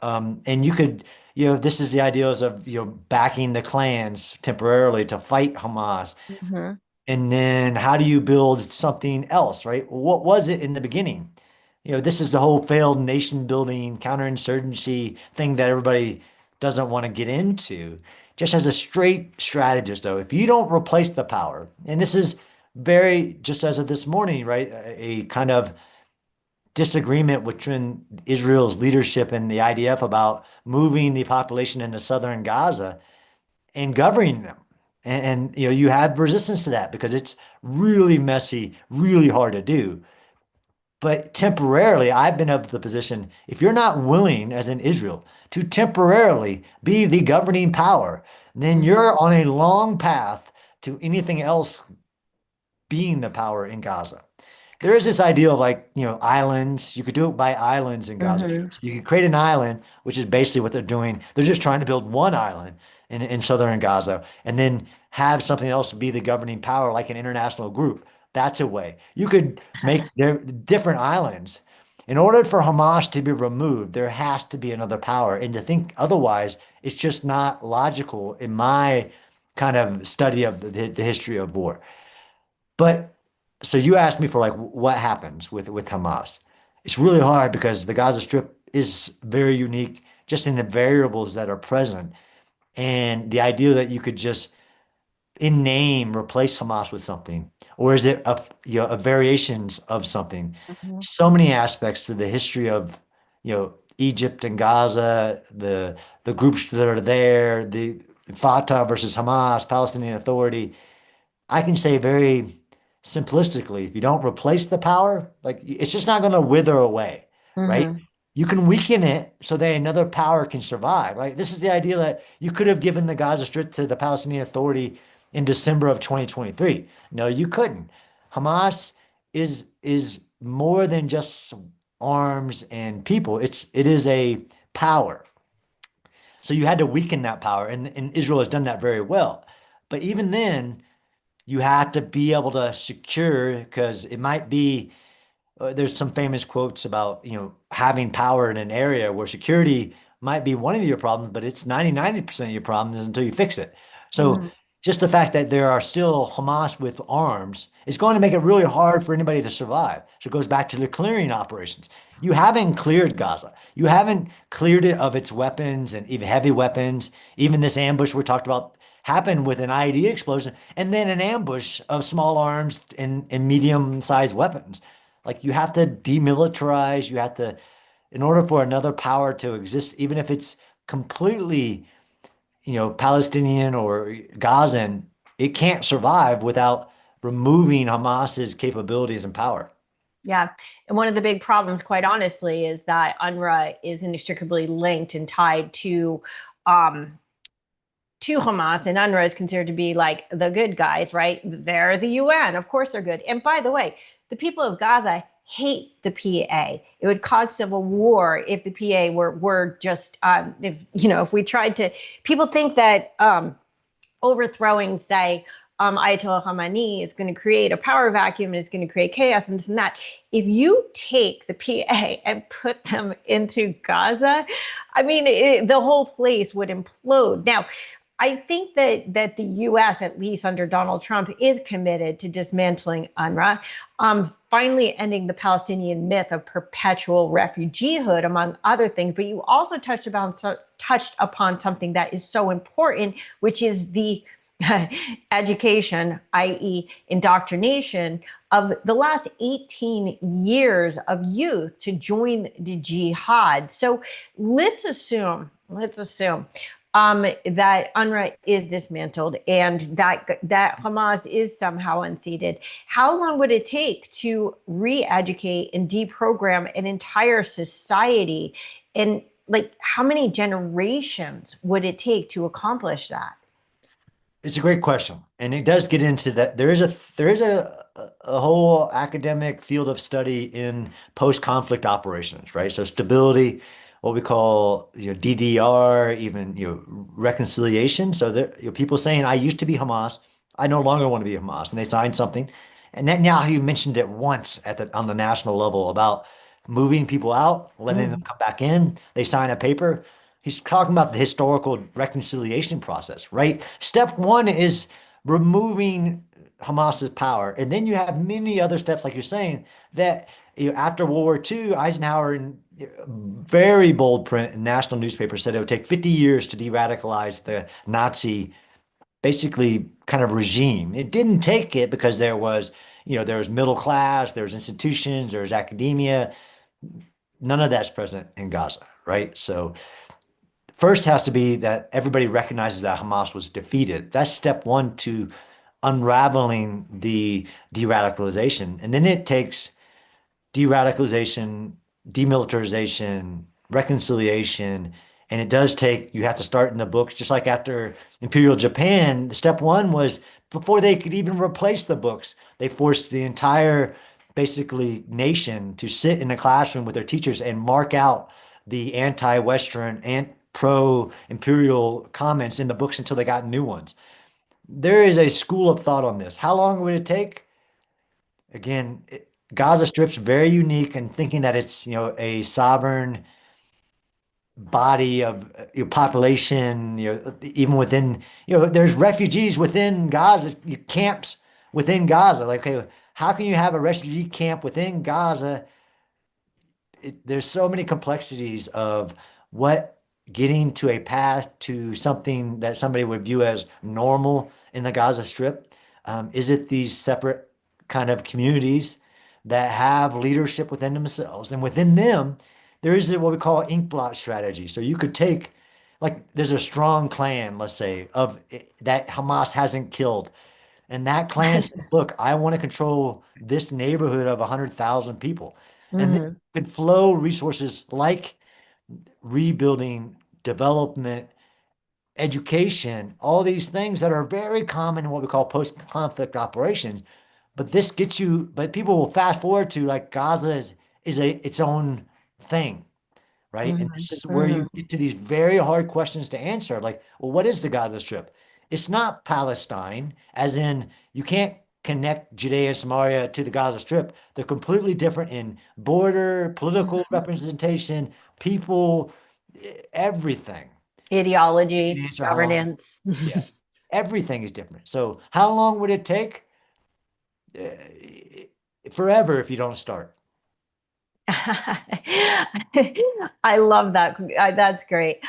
And you could, this is the ideas of, backing the clans temporarily to fight Hamas. Mhm. And then how do you build something else, right? What was it in the beginning? This is the whole failed nation building counterinsurgency thing that everybody doesn't want to get into. Just as a straight strategist, though, if you don't replace the power, and this is very, just as of this morning, right? A kind of disagreement between Israel's leadership and the IDF about moving the population into southern Gaza and governing them. And you have resistance to that because it's really messy, really hard to do. But temporarily, I've been of the position if you're not willing, as in Israel, to temporarily be the governing power, then Mhm. you're on a long path to anything else being the power in Gaza. There is this idea of like, islands. You could do it by islands in Gaza Mhm. strips. You could create an island, which is basically what they're doing. They're just trying to build one island in southern Gaza and then have something else be the governing power, like an international group. That's a way. You could make their different islands. In order for Hamas to be removed, there has to be another power. And to think otherwise, it's just not logical in my kind of study of the history of war. But So you asked me for like what happens with Hamas. It's really hard because the Gaza Strip is very unique just in the variables that are present. And the idea that you could just in name replace Hamas with something, or is it a variations of something? Mhm. So many aspects to the history of Egypt and Gaza, the groups that are there, the Fatah versus Hamas, Palestinian Authority. I can say very simplistically, if you don't replace the power, like it's just not going to wither away, right? Mhm. You can weaken it so that another power can survive, right? This is the idea that you could have given the Gaza Strip to the Palestinian Authority in December of 2023. No, you couldn't. Hamas is more than just arms and people. It is a power. So you had to weaken that power, and Israel has done that very well. But even then, you have to be able to secure because it might be there's some famous quotes about having power in an area where security might be one of your problems, but it's 90% of your problems until you fix it. So Mhm. just the fact that there are still Hamas with arms is going to make it really hard for anybody to survive. So it goes back to the clearing operations. You haven't cleared Gaza. You haven't cleared it of its weapons and even heavy weapons. Even this ambush we talked about happened with an IED explosion and then an ambush of small arms and medium-sized weapons. Like you have to demilitarize, you have to, in order for another power to exist, even if it's completely, Palestinian or Gazan, it can't survive without removing Hamas's capabilities and power. Yeah. And one of the big problems, quite honestly, is that UNRWA is inextricably linked and tied um, to Hamas, and UNRWA is considered to be like the good guys, right? They're the UN. Of course they're good. And by the way, the people of Gaza hate the PA. It would cause civil war if the PA were just if we tried to. People think that overthrowing, say, Ayatollah Khamenei is going to create a power vacuum and it's going to create chaos and this and that. If you take the PA and put them into Gaza, I mean, the whole place would implode. Now, I think that the U.S., at least under Donald Trump, is committed to dismantling UNRWA, finally ending the Palestinian myth of perpetual refugeehood, among other things. But you also touched upon something that is so important, which is the education, i.e., indoctrination of the last 18 years of youth to join the jihad. So let's assume that UNRWA is dismantled and that Hamas is somehow unseated. How long would it take to re-educate and deprogram an entire society? And like, how many generations would it take to accomplish that? It's a great question, and it does get into that. There is a whole academic field of study in post-conflict operations, right? So stability, what we call DDR, even reconciliation. So there people saying, "I used to be Hamas, I no longer want to be Hamas," and they signed something. And Netanyahu mentioned it once on the national level about moving people out, letting them Mm. come back in. They sign a paper. He's talking about the historical reconciliation process, right? Step one is removing Hamas's power. And then you have many other steps, like you're saying, that after World War II, Eisenhower, in very bold print in national newspapers, said it would take 50 years to de-radicalize the Nazi, basically, kind of regime. It didn't take it because there was middle class, there was institutions, there was academia. None of that's present in Gaza, right? So first has to be that everybody recognizes that Hamas was defeated. That's step one to unraveling the de-radicalization. And then it takes de-radicalization, demilitarization, reconciliation. And it does take, you have to start in the books, just like after Imperial Japan, step one was before they could even replace the books, they forced the entire basically nation to sit in a classroom with their teachers and mark out the anti-Western and pro-imperial comments in the books until they got new ones. There is a school of thought on this. How long would it take? Again, Gaza Strip's very unique in thinking that it's, a sovereign body of population, even within, there's refugees within Gaza, camps within Gaza. Like, okay, how can you have a refugee camp within Gaza? There's so many complexities of what getting to a path to something that somebody would view as normal in the Gaza Strip. Is it these separate kind of communities that have leadership within themselves? And within them, there is what we call ink blot strategy. So you could take, like, there's a strong clan, let's say, of that Hamas hasn't killed. And that clan said, look, I want to control this neighborhood of 100,000 people. And then Hmm. could flow resources like rebuilding, development, education, all these things that are very common in what we call post-conflict operations. But this gets you, but people will fast forward to like Gaza is its own thing, right? And Hmm. this is where you Hmm. get to these very hard questions to answer. Like, well, what is the Gaza Strip? It's not Palestine, as in you can't connect Judea and Samaria to the Gaza Strip. They're completely different in border, political Hmm. representation, people, everything. You can Ideology, answer how long. governance. Yeah, everything is different. So how long would it take? Forever if you don't start. I love that. That's great.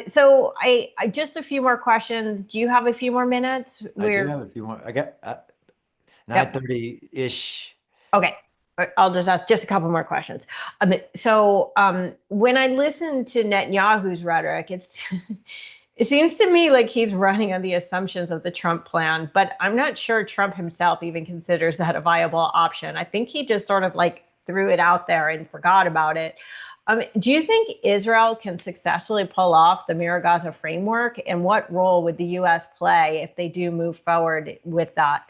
So I just a few more questions. Do you have a few more minutes? I do We're have a few more. I got Yep. 9:30-ish. Okay. I'll just ask just a couple more questions. When I listen to Netanyahu's rhetoric, it seems to me like he's running on the assumptions of the Trump plan, but I'm not sure Trump himself even considers that a viable option. I think he just sort of like threw it out there and forgot about it. Do you think Israel can successfully pull off the Mirror Gaza framework? And what role would the U.S. play if they do move forward with that?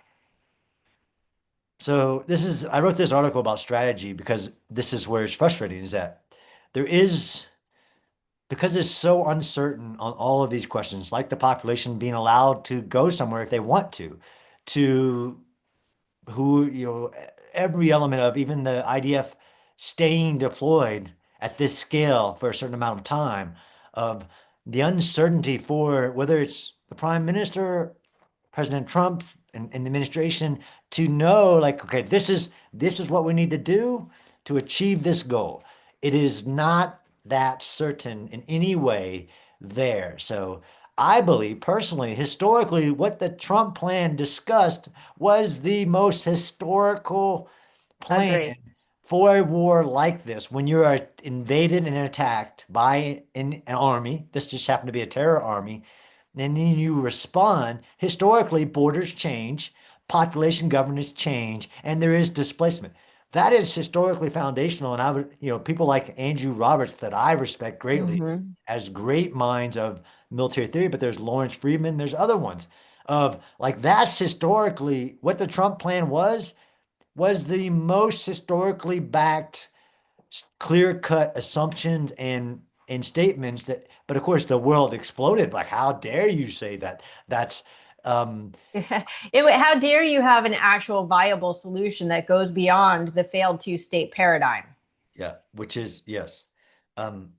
So I wrote this article about strategy because this is where it's frustrating is that there is, because it's so uncertain on all of these questions, like the population being allowed to go somewhere if they want to who, every element of even the IDF staying deployed at this scale for a certain amount of time, of the uncertainty for whether it's the prime minister, President Trump, and the administration to know, like, okay, this is what we need to do to achieve this goal. It is not that certain in any way there. So I believe personally, historically, what the Trump plan discussed was the most historical plan Agree. for a war like this. When you are invaded and attacked by an army, this just happened to be a terror army, and then you respond. Historically, borders change, population governance change, and there is displacement. That is historically foundational. And I would, people like Andrew Roberts that I respect greatly Hmm. as great minds of military theory, but there's Lawrence Friedman, there's other ones of like that's historically what the Trump plan was the most historically backed, clear-cut assumptions and statements that, but of course the world exploded. Like, how dare you say that? That's um How dare you have an actual viable solution that goes beyond the failed two-state paradigm? yeah, which is yes. Um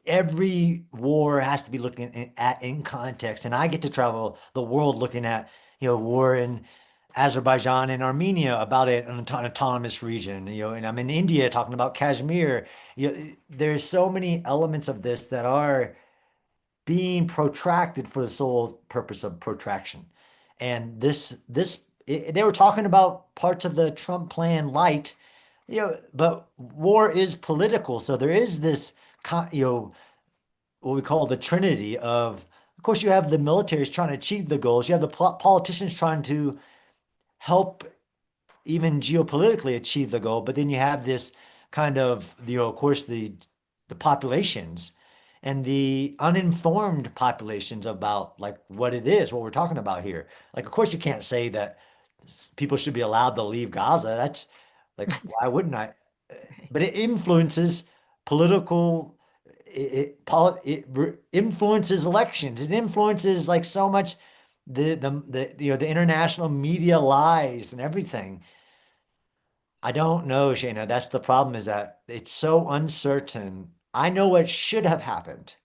every war has to be looking at in context, and I get to travel the world looking at war in Azerbaijan and Armenia about an autonomous region, and I'm in India talking about Kashmir. There's so many elements of this that are being protracted for the sole purpose of protraction. And they were talking about parts of the Trump plan light, but war is political. So there is this, what we call the trinity of course, you have the militaries trying to achieve the goals. You have the politicians trying to help even geopolitically achieve the goal. But then you have this kind of, of course, the populations and the uninformed populations about like what it is, what we're talking about here. Like, of course, you can't say that people should be allowed to leave Gaza. That's like, why wouldn't I? But it influences political. It influences elections. It influences like so much the international media lies and everything. I don't know, Shayna. That's the problem is that it's so uncertain. I know what should have happened,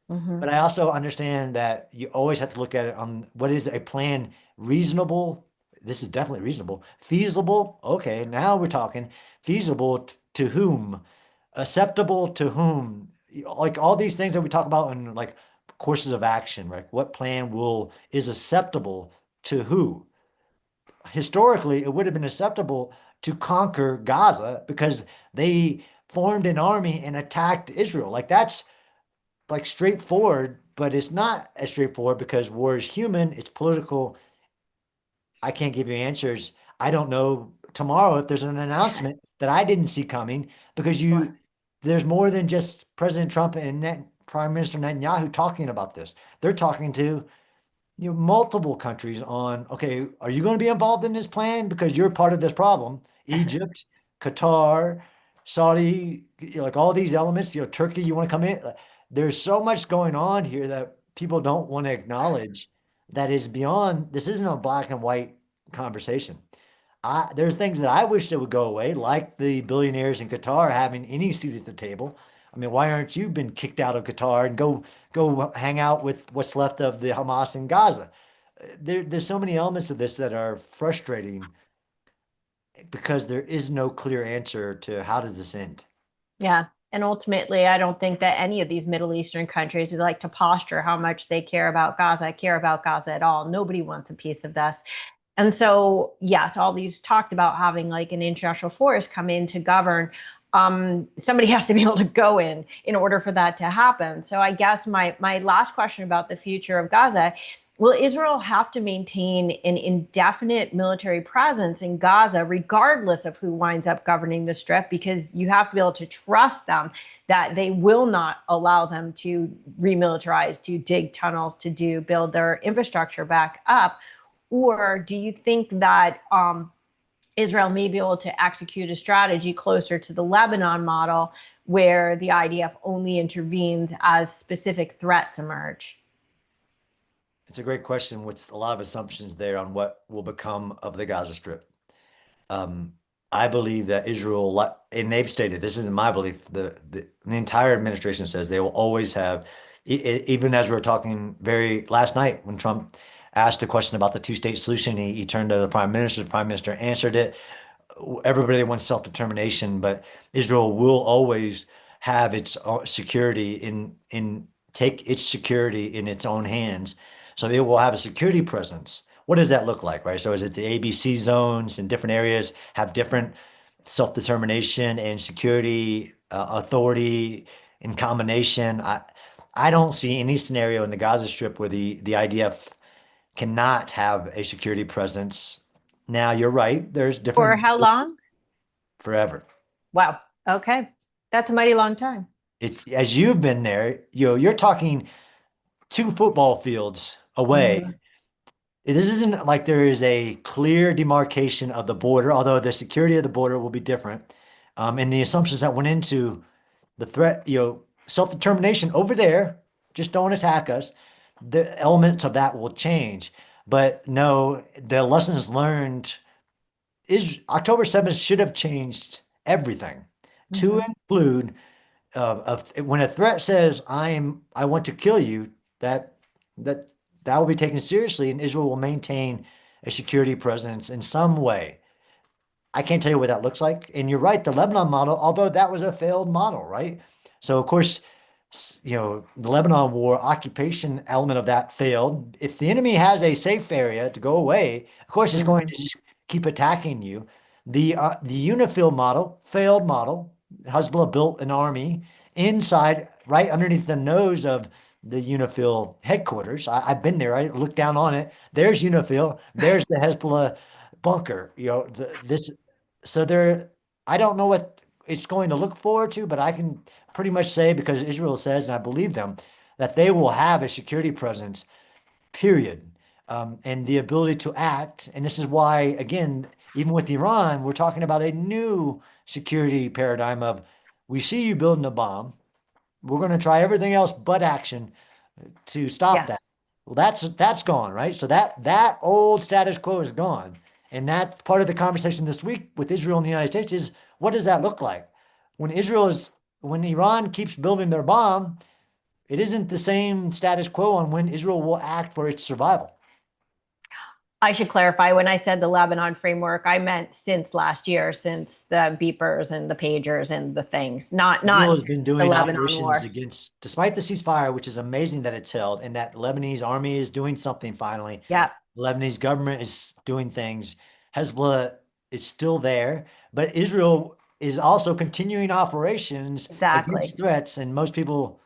Hmm. but I also understand that you always have to look at it on what is a plan reasonable, this is definitely reasonable. Feasible, okay, now we're talking. Feasible to whom? Acceptable to whom? Like all these things that we talk about in like courses of action, right? What plan will is acceptable to who? Historically, it would have been acceptable to conquer Gaza because they formed an army and attacked Israel. Like that's like straightforward, but it's not as straightforward because war is human, it's political. I can't give you answers. I don't know tomorrow if there's an announcement that I didn't see coming because Sure. there's more than just President Trump and Prime Minister Netanyahu talking about this. They're talking to multiple countries on, okay, are you going to be involved in this plan because you're part of this problem? Egypt, Qatar, Saudi, like all these elements, Turkey, you want to come in? There's so much going on here that people don't want to acknowledge that is beyond, this isn't a black and white conversation. There's things that I wish that would go away, like the billionaires in Qatar having any seat at the table. I mean, why aren't you been kicked out of Qatar and go hang out with what's left of the Hamas in Gaza? There's so many elements of this that are frustrating because there is no clear answer to how does this end. Yeah. And ultimately, I don't think that any of these Middle Eastern countries would like to posture how much they care about Gaza at all. Nobody wants a piece of this. And so, yes, all these talked about having like an international force come in to govern. Somebody has to be able to go in order for that to happen. So I guess my last question about the future of Gaza, will Israel have to maintain an indefinite military presence in Gaza, regardless of who winds up governing the strip? Because you have to be able to trust them that they will not allow them to remilitarize, to dig tunnels, to build their infrastructure back up. Or do you think that Israel may be able to execute a strategy closer to the Lebanon model where the IDF only intervenes as specific threats emerge? It's a great question with a lot of assumptions there on what will become of the Gaza Strip. Um, I believe that Israel, and they've stated, this isn't my belief, the entire administration says they will always have, even as we were talking very last night when Trump asked a question about the two-state solution, he turned to the prime minister answered it. Everybody wants self-determination, but Israel will always have its security take its security in its own hands. So it will have a security presence. What does that look like, right? So is it the ABC zones in different areas have different self-determination and security authority in combination? I don't see any scenario in the Gaza Strip where the IDF cannot have a security presence. Now, you're right. There's For different how long? forever. Wow. Okay. That's a mighty long time. It's as you've been there, you're talking 2 football fields away. Mhm. This isn't like there is a clear demarcation of the border, although the security of the border will be different. And the assumptions that went into the threat, self-determination over there, just don't attack us. The elements of that will change. But no, the lessons learned is October 7th should have changed everything to Mhm. include when a threat says I want to kill you, that that that will be taken seriously, and Israel will maintain a security presence in some way. I can't tell you what that looks like. And you're right, the Lebanon model, although that was a failed model, right? So of course, the Lebanon war occupation element of that failed. If the enemy has a safe area to go away, of course it's going to Mhm. just keep attacking you. The UNIFIL model, failed model. Hezbollah built an army inside, right underneath the nose of the UNIFIL headquarters. I've been there. I looked down on it. There's UNIFIL. There's the Hezbollah bunker. This. So there. I don't know what it's going to look forward to, but I can pretty much say because Israel says, and I believe them, that they will have a security presence, period. And the ability to act. And this is why, again, even with Iran, we're talking about a new security paradigm of we see you building a bomb. We're going to try everything else but action to stop Yeah. that. Well, that's gone, right? So that old status quo is gone. And that's part of the conversation this week with Israel and the United States is what does that look like? When when Iran keeps building their bomb, it isn't the same status quo on when Israel will act for its survival. I should clarify, when I said the Lebanon framework, I meant since last year, since the beepers and the pagers and the things, not Israel has been since the doing Lebanon operations war. against, despite the ceasefire, which is amazing that it's held, and that Lebanese army is doing something finally. Yeah, The Lebanese government is doing things. Hezbollah is still there, but Israel is also continuing operations exactly. against threats, and most people,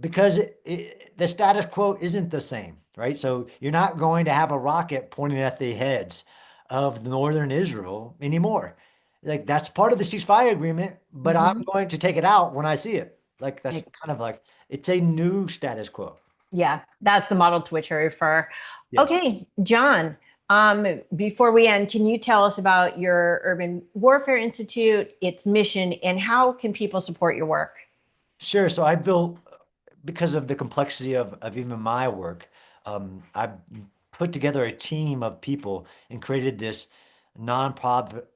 because the status quo isn't the same, right? So you're not going to have a rocket pointing at the heads of northern Israel anymore. Like that's part of the ceasefire agreement, but I'm Hmm. going to take it out when I see it. Like that's kind of like it's a new status quo. Yeah, that's the model to which I refer. Yes. Okay, John, before we end, can you tell us about your Urban Warfare Institute, its mission, and how can people support your work? Sure. So I built, because of the complexity of even my work, I put together a team of people and created this nonprofit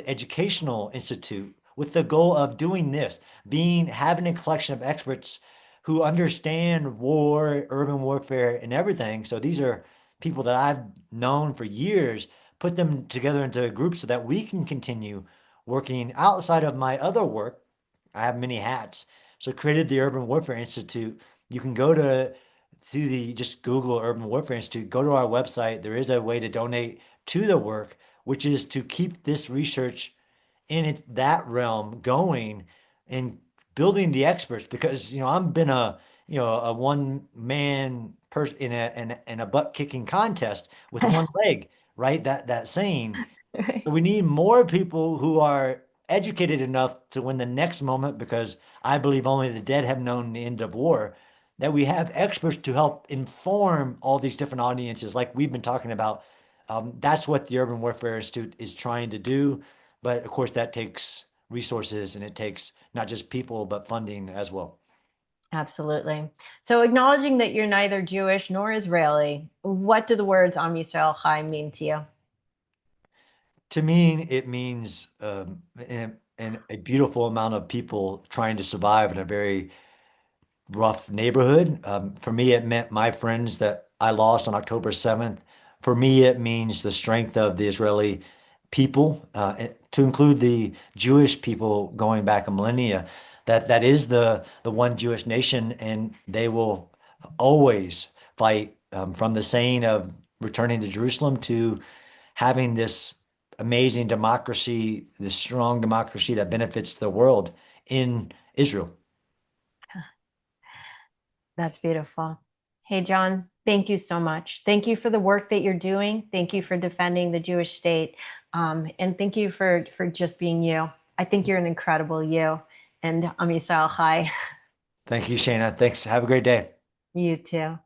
educational institute with the goal of doing this, having a collection of experts who understand war, urban warfare, and everything. So these are people that I've known for years, put them together into a group so that we can continue working outside of my other work. I have many hats. So created the Urban Warfare Institute. You can go to the just Google Urban Warfare Institute, go to our website. There is a way to donate to the work, which is to keep this research in that realm going and building the experts, because I've been a one man person in a butt kicking contest with one leg, right? That saying. So we need more people who are educated enough to win the next moment, because I believe only the dead have known the end of war, that we have experts to help inform all these different audiences, like we've been talking about. That's what the Urban Warfare Institute is trying to do. But of course, that takes resources, and it takes not just people, but funding as well. Absolutely. So, acknowledging that you're neither Jewish nor Israeli, what do the words Am Yisrael Chai mean to you? To me, it means and a beautiful amount of people trying to survive in a very rough neighborhood. For me, it meant my friends that I lost on October 7th. For me, it means the strength of the Israeli people, to include the Jewish people going back a millennia. That is the one Jewish nation, and they will always fight, from the saying of returning to Jerusalem to having this amazing democracy, this strong democracy that benefits the world in Israel. That's beautiful. Hey, John, thank you so much. Thank you for the work that you're doing. Thank you for defending the Jewish state. And thank you for just being you. I think you're an incredible you. And Am Yisrael Chai. Thank you, Shana. Thanks. Have a great day. You too.